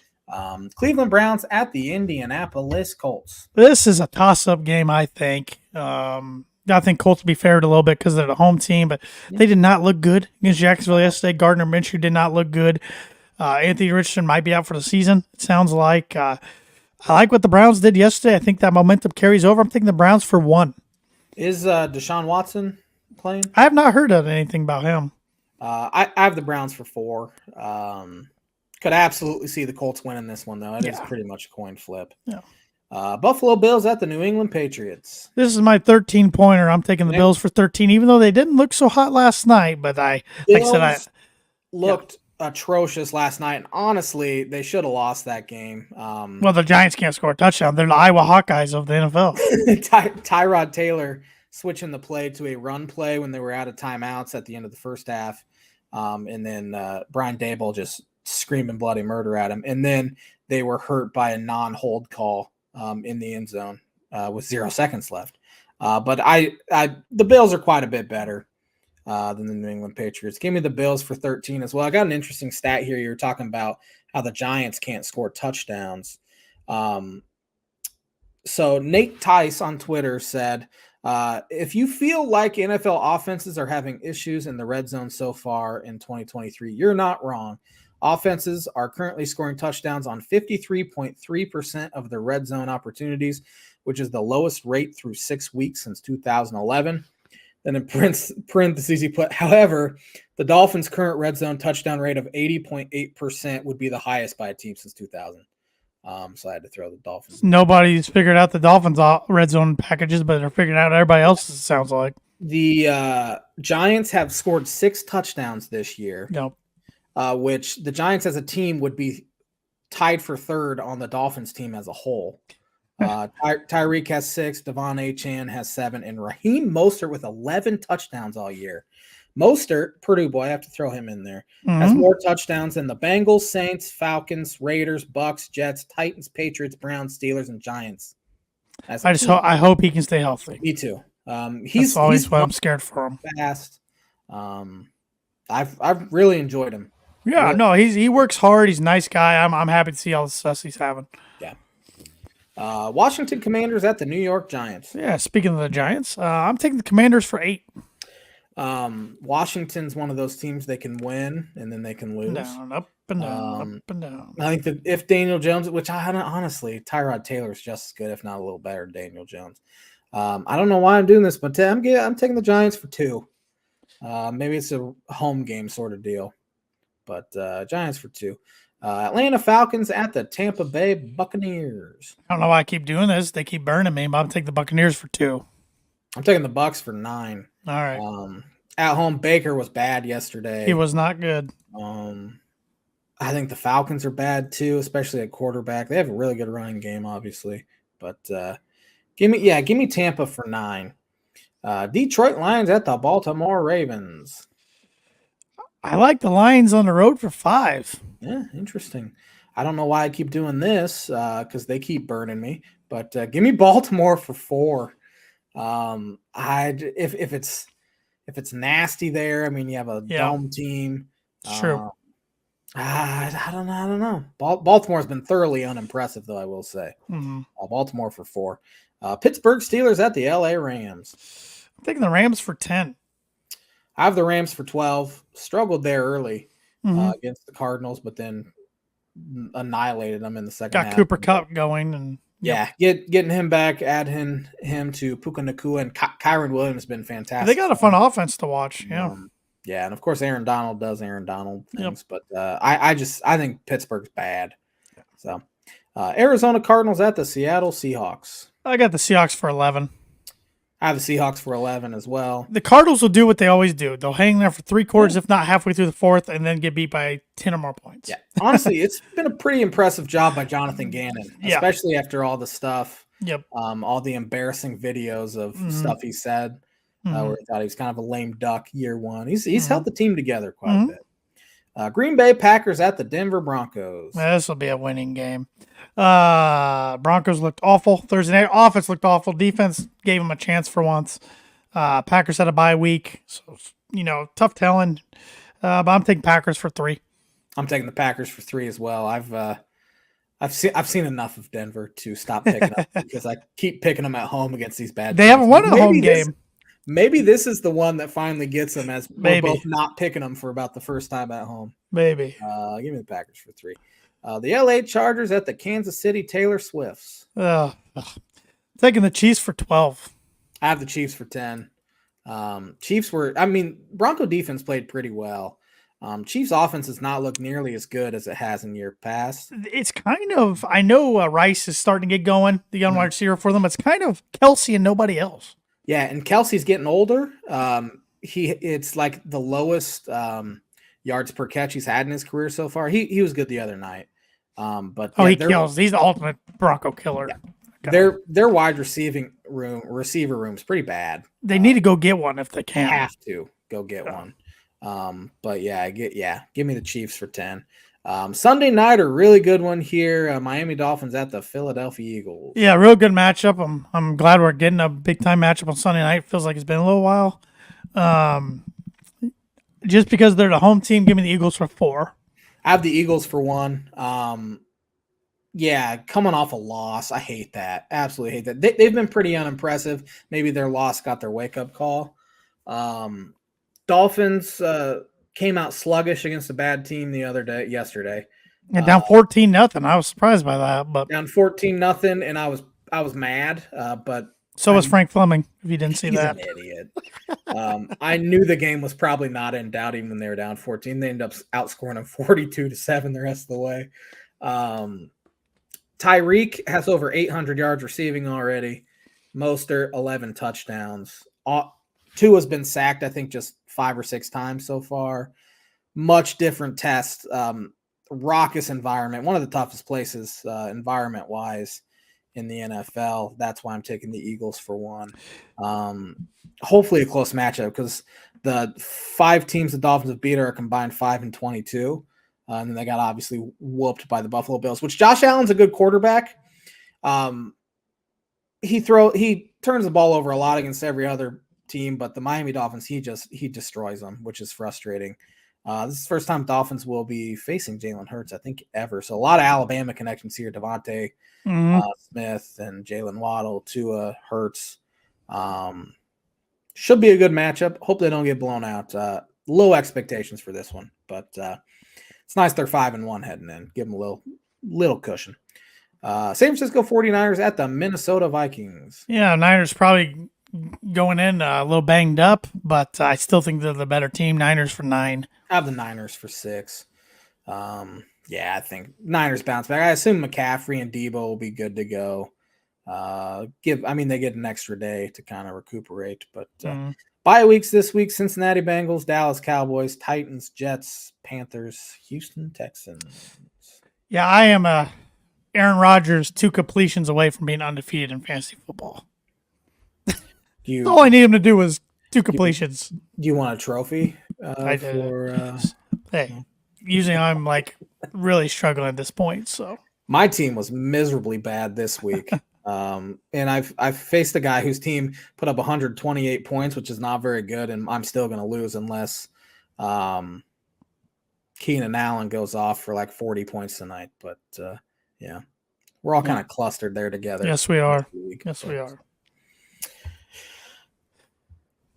Cleveland Browns at the Indianapolis Colts. This is a toss-up game, I think. I think Colts will be favored a little bit because they're the home team, but they did not look good against Jacksonville yesterday. Gardner Minshew did not look good. Anthony Richardson might be out for the season, it sounds like. I like what the Browns did yesterday. I think that momentum carries over. I'm thinking the Browns for 1. Is Deshaun Watson playing? I have not heard of anything about him. I have the Browns for 4. Could absolutely see the Colts winning this one, though. It is pretty much a coin flip. Yeah. Buffalo Bills at the New England Patriots. This is my 13-pointer. I'm taking the Bills for 13, even though they didn't look so hot last night. But I looked atrocious last night, and honestly, they should have lost that game. Well, the Giants can't score a touchdown. They're the Iowa Hawkeyes of the NFL. Tyrod Taylor switching the play to a run play when they were out of timeouts at the end of the first half, and then Brian Daboll just screaming bloody murder at him, and then they were hurt by a non-hold call in the end zone with 0 seconds left. But the Bills are quite a bit better than the New England Patriots. Give me the Bills for 13 as well. I got an interesting stat here. You were talking about how the Giants can't score touchdowns. So Nate Tice on Twitter said, if you feel like NFL offenses are having issues in the red zone so far in 2023, you're not wrong. Offenses are currently scoring touchdowns on 53.3% of their red zone opportunities, which is the lowest rate through 6 weeks since 2011. Then in parentheses, he put, however, the Dolphins' current red zone touchdown rate of 80.8% would be the highest by a team since 2000. So I had to throw the Dolphins. Nobody's figured out the Dolphins' red zone packages, but they're figuring out everybody else's, it sounds like. The Giants have scored 6 touchdowns this year. Yep. Which the Giants as a team would be tied for 3rd on the Dolphins team as a whole. Tyreek has 6, Devon Achane has 7, and Raheem Mostert with 11 touchdowns all year. Mostert, Purdue boy, I have to throw him in there, has more touchdowns than the Bengals, Saints, Falcons, Raiders, Bucks, Jets, Titans, Patriots, Browns, Steelers, and Giants. I hope he can stay healthy. Me too. That's always what I'm scared for him. Fast. I've really enjoyed him. Yeah, no, he works hard. He's a nice guy. I'm happy to see all the success he's having. Yeah. Washington Commanders at the New York Giants. Yeah, speaking of the Giants, I'm taking the Commanders for 8. Washington's one of those teams they can win and then they can lose. Down, up and down, up and down. I think that if Daniel Jones, which honestly, Tyrod Taylor is just as good, if not a little better than Daniel Jones. I don't know why I'm doing this, but I'm taking the Giants for 2. Maybe it's a home game sort of deal, but Giants for 2. Atlanta Falcons at the Tampa Bay Buccaneers. I don't know why I keep doing this. They keep burning me, but I'm taking the Buccaneers for 2. I'm taking the Bucks for 9. All right. At home, Baker was bad yesterday. He was not good. I think the Falcons are bad too, especially at quarterback. They have a really good running game, obviously, but give me Tampa for 9. Detroit Lions at the Baltimore Ravens. I like the Lions on the road for 5. Yeah, interesting. I don't know why I keep doing this because they keep burning me, but give me Baltimore for 4. If it's nasty there, I mean, you have a dome team. It's true. I don't know. Baltimore's been thoroughly unimpressive, though, I will say. Mm-hmm. Baltimore for 4. Pittsburgh Steelers at the LA Rams. I'm taking the Rams for 10. I have the Rams for 12. Struggled there early against the Cardinals, but then annihilated them in the second Got half. Cooper Kupp going, and yeah, getting him back, adding him to Puka Nakua, and Kyron Williams has been fantastic. they got a fun offense to watch. Yeah, yeah, and of course Aaron Donald does Aaron Donald things, Yep. but I think Pittsburgh's bad. So Arizona Cardinals at the Seattle Seahawks. I got the Seahawks for 11. I have the Seahawks for 11 as well. The Cardinals will do what they always do. They'll hang there for 3 quarters, if not halfway through the fourth, and then get beat by 10 or more points. Yeah, honestly, it's been a pretty impressive job by Jonathan Gannon, especially after all the stuff. Yep. All the embarrassing videos of stuff he said, where he thought he was kind of a lame duck year one. He's held the team together quite a bit. Green Bay Packers at the Denver Broncos. This will be a winning game. Broncos looked awful Thursday night. Offense looked awful. Defense gave them a chance for once. Packers had a bye week, so tough telling. But I'm taking Packers for 3. I'm taking the Packers for 3 as well. I've seen enough of Denver to stop picking them because I keep picking them at home against these bad teams. They haven't won a home game. Maybe this is the one that finally gets them, as we're both not picking them for about the first time at home. Maybe. Give me the Packers for 3. The LA Chargers at the Kansas City Taylor Swifts. Taking the Chiefs for 12. I have the Chiefs for 10. Bronco defense played pretty well. Chiefs offense has not looked nearly as good as it has in year past. It's kind of, I know Rice is starting to get going, the young wide receiver for them. It's kind of Kelsey and nobody else. Yeah, and Kelsey's getting older. It's like the lowest yards per catch he's had in his career so far. He was good the other night. He kills. He's the ultimate Bronco killer. Yeah. Their wide receiver room is pretty bad. They need to go get one if they can. Have to go get one. Give me the Chiefs for 10. Sunday night, a really good one here. Miami Dolphins at the Philadelphia Eagles. Yeah, real good matchup. I'm glad we're getting a big time matchup on Sunday night. Feels like it's been a little while. Just because they're the home team, give me the Eagles for 4. I have the Eagles for 1. Coming off a loss, I hate that. Absolutely hate that. They've been pretty unimpressive. Maybe their loss got their wake up call. Dolphins came out sluggish against a bad team yesterday. And down 14-0. I was surprised by that, but down 14-0, and I was mad. But so was Frank Fleming. If you didn't see that, he's an idiot. I knew the game was probably not in doubt even when they were down 14. They ended up outscoring them 42-7 the rest of the way. Tyreek has over 800 yards receiving already. Mostert 11 touchdowns. Tua's been sacked, I think, just 5 or 6 times so far. Much different test. Raucous environment. One of the toughest places environment-wise in the NFL. That's why I'm taking the Eagles for 1. Hopefully a close matchup because the 5 teams the Dolphins have beat are a combined 5-22. And then they got obviously whooped by the Buffalo Bills, which Josh Allen's a good quarterback. He turns the ball over a lot against every other team, but the Miami Dolphins, he destroys them, which is frustrating. This is the first time Dolphins will be facing Jalen Hurts, I think, ever. So a lot of Alabama connections here. Devontae Smith and Jalen Waddle, Tua, Hurts. Should be a good matchup. Hope they don't get blown out. Low expectations for this one, but it's nice they're 5-1 heading in. Give them a little cushion. San Francisco 49ers at the Minnesota Vikings. Yeah, Niners probably going in a little banged up, but I still think they're the better team. Niners for 9. I have the Niners for 6. I think Niners bounce back. I assume McCaffrey and Debo will be good to go. They get an extra day to kind of recuperate, but bye weeks this week: Cincinnati Bengals, Dallas Cowboys, Titans, Jets, Panthers, Houston Texans. Yeah, I am Aaron Rodgers 2 completions away from being undefeated in fantasy football. All I need him to do is 2 completions. Do you want a trophy? I do. Hey, usually I'm like really struggling at this point. So my team was miserably bad this week. And I've faced a guy whose team put up 128 points, which is not very good, and I'm still going to lose unless Keenan Allen goes off for like 40 points tonight. But we're all kind of clustered there together. Yes, we are. We are.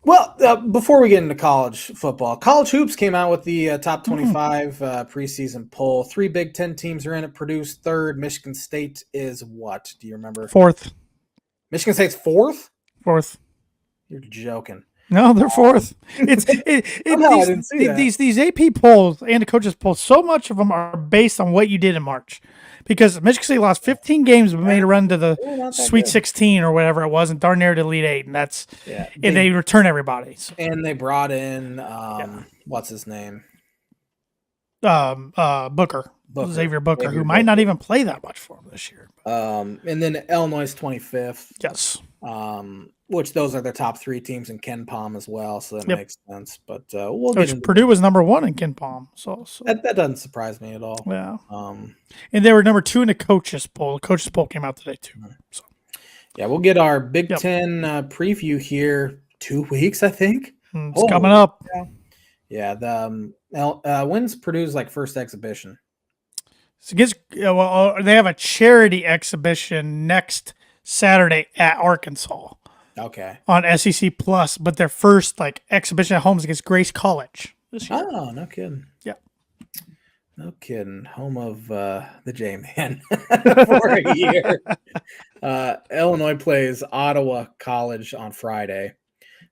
Well, before we get into college football, College Hoops came out with the top 25 preseason poll. 3 Big Ten teams are in it. Purdue's third. Michigan State is what? Do you remember? Fourth. Michigan State's fourth? Fourth. You're joking. No, they're fourth. These AP polls and the coaches polls, so much of them are based on what you did in March. Because Michigan State lost 15 games but made a run to the Sweet 16 or whatever it was and darn near to Elite 8. And they return everybody. So. And they brought in, what's his name? Booker. Xavier Booker, who might not even play that much for him this year. And then Illinois 25th. Yes. Which those are their top 3 teams in Ken Palm as well, so that makes sense. But we'll get into Purdue was number 1 in Ken Palm, so. That doesn't surprise me at all. Yeah. And they were number 2 in the coaches poll. The coaches poll came out today too. So. Yeah, we'll get our Big Ten preview here 2 weeks, I think. It's coming up. Yeah. When's Purdue's first exhibition? So they have a charity exhibition next Saturday at Arkansas. Okay. On SEC Plus, but their first exhibition at home is against Grace College this year. Oh, no kidding. Yeah. No kidding. Home of the J-Man for a year. Illinois plays Ottawa College on Friday.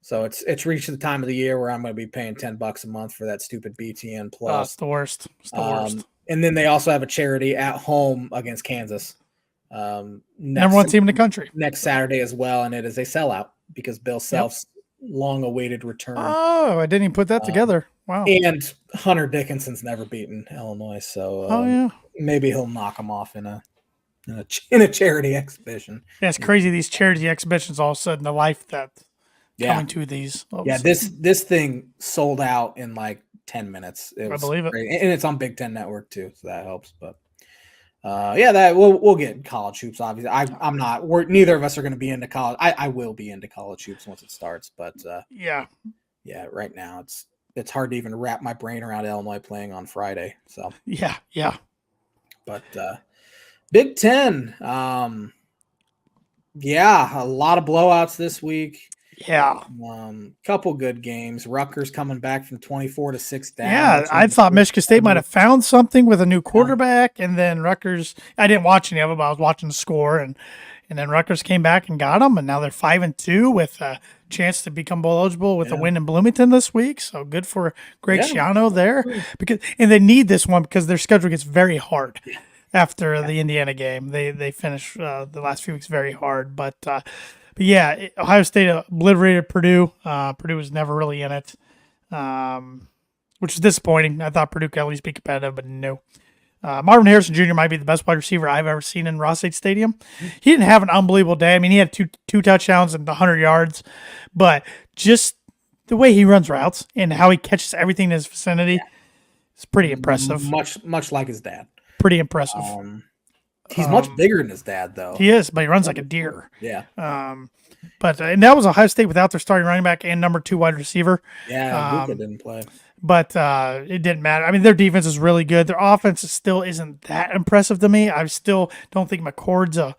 So it's reached the time of the year where I'm going to be paying $10 a month for that stupid BTN Plus. Oh, it's the worst. It's the worst. And then they also have a charity at home against Kansas. Number 1 team in the country next Saturday as well, and it is a sellout because Bill Self's long-awaited return. Oh, I didn't even put that together. Wow! And Hunter Dickinson's never beaten Illinois, so maybe he'll knock him off in a charity exhibition. Yeah, it's crazy. These charity exhibitions, all of a sudden, the life that coming to these. Yeah, this thing sold out in 10 minutes. I believe it, and it's on Big Ten Network too, so that helps. But that we'll get college hoops. Obviously, I'm not. Neither of us are going to be into college. I will be into college hoops once it starts. But right now it's hard to even wrap my brain around Illinois playing on Friday. So yeah. But Big Ten, a lot of blowouts this week. Yeah. Couple good games. Rutgers coming back from 24-6 down. Yeah, I thought Michigan State might have found something with a new quarterback, and then Rutgers. I didn't watch any of it, but I was watching the score, and then Rutgers came back and got them, and now they're 5-2 with a chance to become bowl eligible with a win in Bloomington this week. So good for Greg Schiano there, and they need this one because their schedule gets very hard. After the Indiana game, they finished the last few weeks very hard, but Ohio State obliterated Purdue. Purdue was never really in it, which is disappointing. I thought Purdue could at least be competitive, but no. Marvin Harrison Jr. might be the best wide receiver I've ever seen in Ross-Ade Stadium. He didn't have an unbelievable day. I mean, he had two touchdowns and 100 yards, but just the way he runs routes and how he catches everything in his vicinity is pretty impressive. Much like his dad. Pretty impressive. He's much bigger than his dad, though. He is, but he runs like a deer. Yeah. But that was Ohio State without their starting running back and number 2 wide receiver. Yeah, Luka didn't play. But it didn't matter. I mean, their defense is really good. Their offense still isn't that impressive to me. I still don't think McCord's a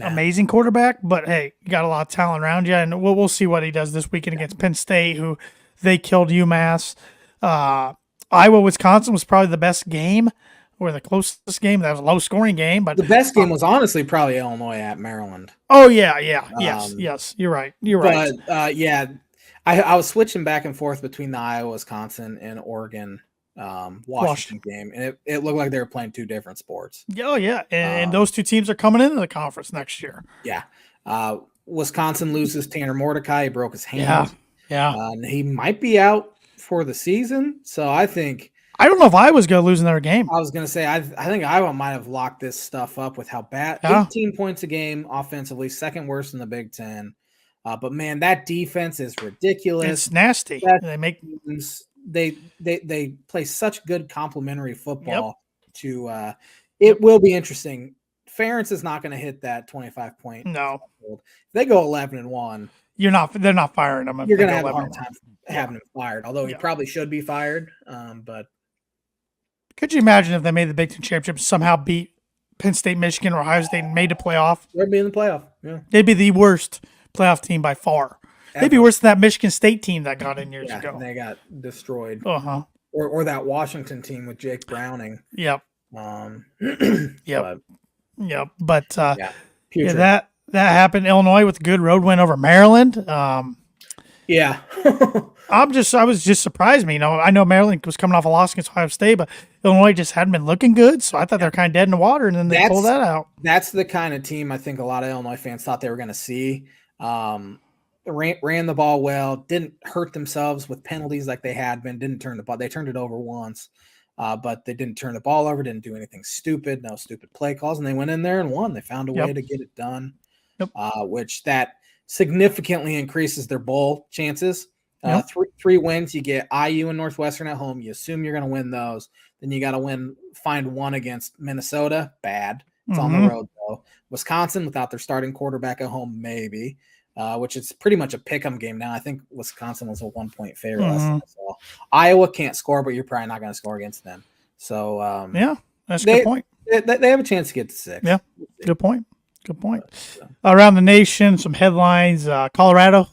amazing quarterback. But, hey, you got a lot of talent around you. And we'll see what he does this weekend against Penn State, who they killed UMass. Iowa-Wisconsin was probably the best game. Or the closest game. That was a low-scoring game. But the best game was honestly probably Illinois at Maryland. Oh, yeah. Yes. You're right. But, I was switching back and forth between the Iowa, Wisconsin, and Oregon Washington game. And it looked like they were playing 2 different sports. Oh, yeah. And those 2 teams are coming into the conference next year. Yeah. Wisconsin loses Tanner Mordecai. He broke his hand. Yeah. He might be out for the season. So I don't know if Iowa's going to lose another game. I was going to say, I think Iowa might have locked this stuff up with how bad. 18 points a game offensively, second worst in the Big Ten. But, man, that defense is ridiculous. It's nasty. They play such good complementary football. It will be interesting. Ferentz is not going to hit that 25-point. No. If they go 11-1. They're not firing him. You're going to have a hard time having him fired, although he probably should be fired. But could you imagine if they made the Big Ten championship, somehow beat Penn State, Michigan, or Ohio State, and made the playoff? They'd be in the playoff. Yeah, they'd be the worst playoff team by far. They'd be worse than that Michigan State team that got in years ago. They got destroyed. Uh-huh. Or that Washington team with Jake Browning. Yep. Yep. But Putrid. that happened. Illinois with a good road win over Maryland. Yeah. I was just surprised me. I know Maryland was coming off a loss against Ohio State, but Illinois just hadn't been looking good. So I thought they were kind of dead in the water, and then they pulled that out. That's the kind of team I think a lot of Illinois fans thought they were going to see. Ran the ball well, didn't hurt themselves with penalties like they had been, didn't turn the ball. They turned it over once, but they didn't turn the ball over, didn't do anything stupid, no stupid play calls, and they went in there and won. They found a way to get it done, which that significantly increases their bowl chances. Three wins, you get IU and Northwestern at home. You assume you're going to win those. Then you got to find one against Minnesota. Bad. It's on the road, though. Wisconsin, without their starting quarterback at home, maybe. Which is pretty much a pick-em game now. I think Wisconsin was a 1-point favorite last time I saw. Iowa can't score, but you're probably not going to score against them. So that's a good point. They have a chance to get to 6. Yeah, good point. Around the nation, some headlines. Colorado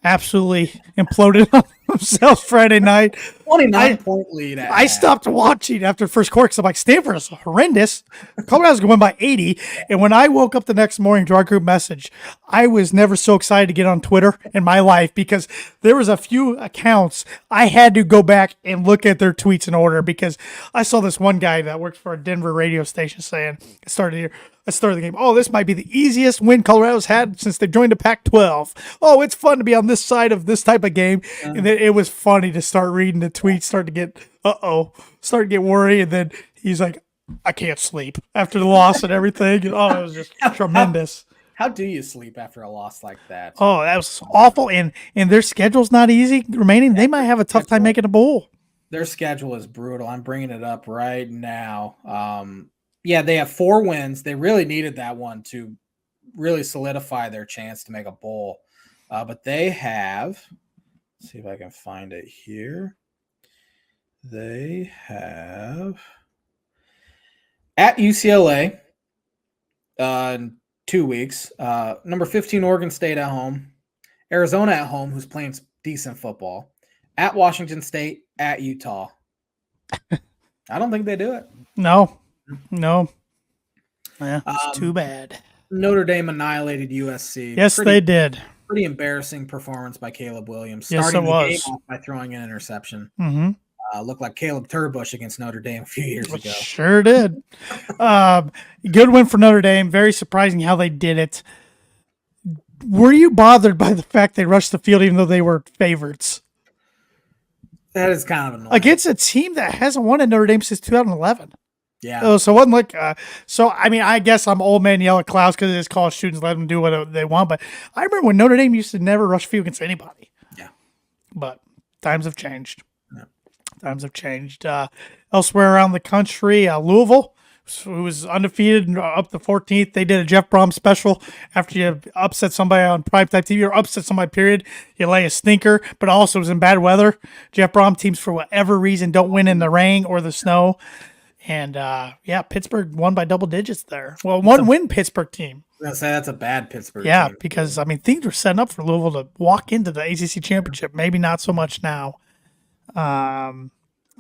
absolutely imploded on themselves Friday night. 29-point lead. I stopped watching after the first quarter because I'm like, Stanford is horrendous. Colorado's going to win by 80. And when I woke up the next morning to our group message, I was never so excited to get on Twitter in my life because there was a few accounts I had to go back and look at their tweets in order because I saw this one guy that works for a Denver radio station saying, I started the game. Oh, this might be the easiest win Colorado's had since they joined the Pac-12. Oh, it's fun to be on this side of this type of game. And then it was funny to start reading the tweets, start to get worried. And then he's like, I can't sleep after the loss and everything. And, it was just tremendous. How do you sleep after a loss like that? Oh, that was awful. And their schedule's not easy remaining. They might have a tough time making a bowl. Their schedule is brutal. I'm bringing it up right now. They have 4 wins. They really needed that one to really solidify their chance to make a bowl. But they have, let's see if I can find it here. They have at UCLA in 2 weeks, number 15 Oregon State at home, Arizona at home, who's playing decent football, at Washington State, at Utah. I don't think they do it. No. Yeah, it's too bad. Notre Dame annihilated USC. Yes, they did. Pretty embarrassing performance by Caleb Williams. Starting the game off by throwing an interception. Looked like Caleb Turbush against Notre Dame a few years ago. Sure did. Good win for Notre Dame. Very surprising how they did it. Were you bothered by the fact they rushed the field even though they were favorites? That is kind of annoying. Against a team that hasn't won at Notre Dame since 2011. Yeah. So it wasn't like, I guess I'm old man yell at clouds because it's college students, let them do what they want. But I remember when Notre Dame used to never rush field against anybody. Yeah. But times have changed. Yeah. Times have changed. Elsewhere around the country, Louisville, who was undefeated up to 14th, they did a Jeff Brom special. After you upset somebody on primetime TV or upset somebody, period, you lay a stinker, but also was in bad weather. Jeff Brom teams, for whatever reason, don't win in the rain or the snow. And, Pittsburgh won by double digits there. Well, one-win Pittsburgh team. I was going to say that's a bad Pittsburgh team. Team. Because, things were setting up for Louisville to walk into the ACC championship. Maybe not so much now. I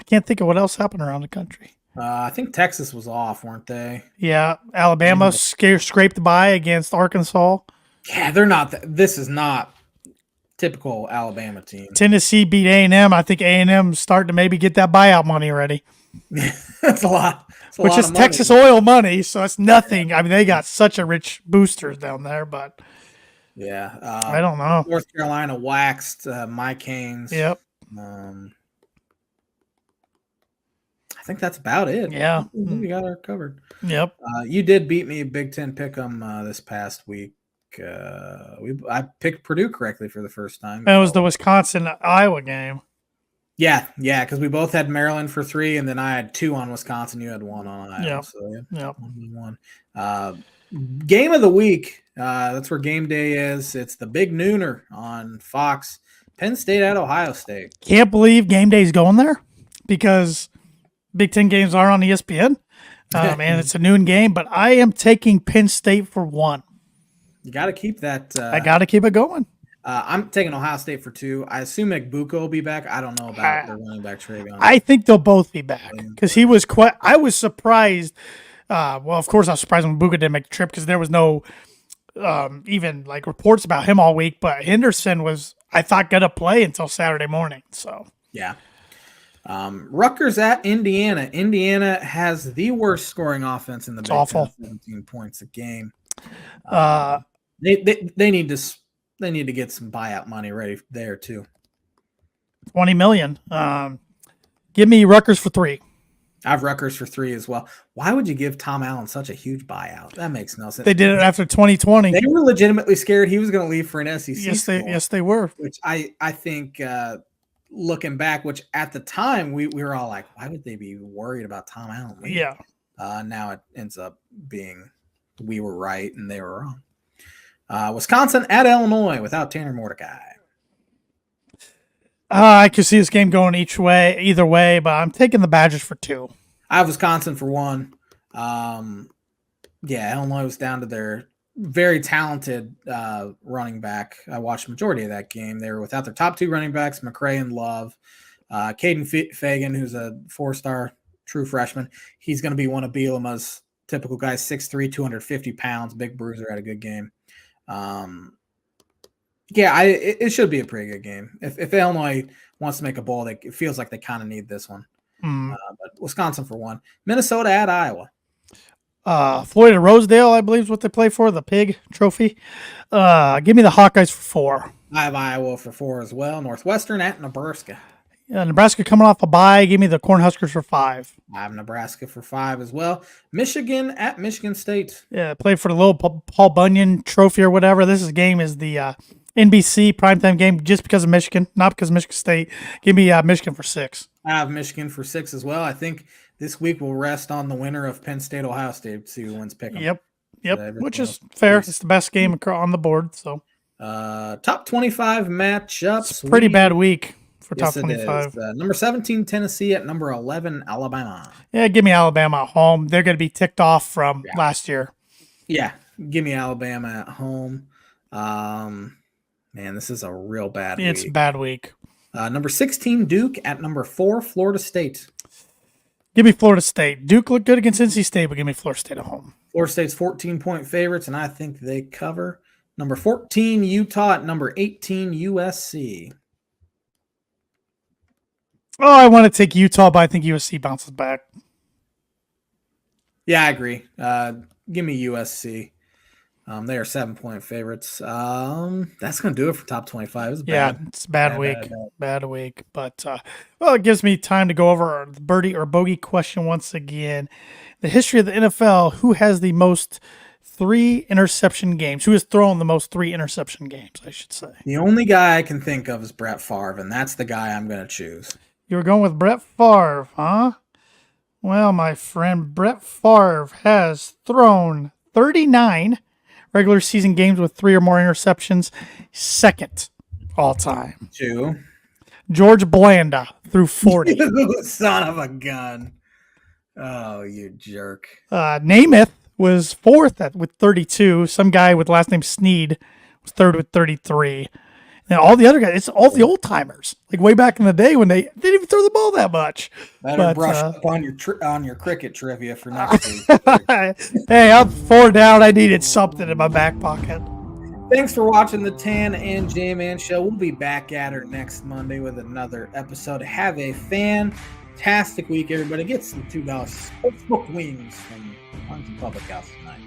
can't think of what else happened around the country. I think Texas was off, weren't they? Yeah. Alabama scraped by against Arkansas. Yeah, they're not. This is not typical Alabama team. Tennessee beat A&M. I think A&M starting to maybe get that buyout money already. That's a lot. Which is Texas oil money, so it's nothing. They got such a rich boosters down there, but I don't know. North Carolina waxed Mike Haynes. Yep. I think that's about it. Yeah. We got her covered. Yep. You did beat me Big Ten Pick'em this past week. I picked Purdue correctly for the first time. It was the Wisconsin-Iowa game. Yeah, because we both had Maryland for 3, and then I had 2 on Wisconsin. You had 1 on Iowa. Yep. So, Yep. 1-1. Game of the week. That's where game day is. It's the big nooner on Fox. Penn State at Ohio State. Can't believe game day's going there because Big Ten games are on ESPN. And it's a noon game, but I am taking Penn State for 1. You got to keep that. I got to keep it going. I'm taking Ohio State for 2. I assume McBuko will be back. I don't know about their running back Travion. I think they'll both be back because he was quite. I was surprised. Well, of course, I was surprised when McBuko didn't make the trip because there was no even like reports about him all week. But Henderson was, I thought, gonna play until Saturday morning. So yeah. Rutgers at Indiana. Indiana has the worst scoring offense in the Big Ten, awful. 17 points a game. They need to get some buyout money ready there too. $20 million. Give me Rutgers for 3. I have Rutgers for 3 as well. Why would you give Tom Allen such a huge buyout? That makes no sense. They did it after 2020. They were legitimately scared he was going to leave for an SEC. Yes, they were. Which I think. Looking back, which at the time we were all like, why would they be worried about Tom Allen? Yeah. Now it ends up being we were right and they were wrong. Wisconsin at Illinois without Tanner Mordecai. I could see this game going either way, but I'm taking the Badgers for 2. I have Wisconsin for 1. Illinois was down to their very talented running back. I watched the majority of that game. They were without their top 2 running backs, McCray and Love. Caden Fagan, who's a 4-star true freshman, he's going to be one of Bielema's typical guys, 6'3", 250 pounds, big bruiser, had a good game. It should be a pretty good game. If Illinois wants to make a bowl, it feels like they kind of need this one. But Wisconsin for 1. Minnesota at Iowa. Florida Rosedale, I believe, is what they play for, the Pig Trophy. Give me the Hawkeyes for 4. I have Iowa for 4 as well. Northwestern at Nebraska. Nebraska coming off a bye. Give me the Cornhuskers for 5. I have Nebraska for 5 as well. Michigan at Michigan State. Yeah, play for the little Paul Bunyan Trophy or whatever. This game is the NBC primetime game just because of Michigan, not because of Michigan State. Give me Michigan for 6. I have Michigan for 6 as well. I think this week will rest on the winner of Penn State, Ohio State, to see who wins pick 'em. Yep, which is fair. It's the best game on the board. So, top 25 matchups. Pretty bad week for yes, top 25. Number 17, Tennessee at number 11, Alabama. Yeah, give me Alabama at home. They're going to be ticked off from last year. Yeah, give me Alabama at home. Man, this is a real bad week. It's a bad week. Number 16, Duke at number 4, Florida State. Give me Florida State. Duke looked good against NC State, but give me Florida State at home. Florida State's 14-point favorites, and I think they cover. Number 14, Utah at number 18, USC. Oh, I want to take Utah, but I think USC bounces back. Yeah, I agree. Give me USC. They are 7-point favorites. That's going to do it for top 25. It's a bad week. But, it gives me time to go over the birdie or bogey question once again. The history of the NFL, who has the most 3 interception games? Who has thrown the most 3 interception games, I should say? The only guy I can think of is Brett Favre, and that's the guy I'm going to choose. You were going with Brett Favre, huh? Well, my friend, Brett Favre has thrown 39 regular season games with 3 or more interceptions, second all time. 2. George Blanda threw 40. Son of a gun. Oh, you jerk. Namath was 4th with 32. Some guy with the last name Sneed was 3rd with 33. And all the other guys, it's all the old timers, like way back in the day when they didn't even throw the ball that much. Better brush up on your cricket trivia for next week. Hey, I'm 4 down. I needed something in my back pocket. Thanks for watching the Tan and J-Man Show. We'll be back at her next Monday with another episode. Have a fantastic week, everybody. Get some $2 sportsbook wings from Huntington Public House tonight.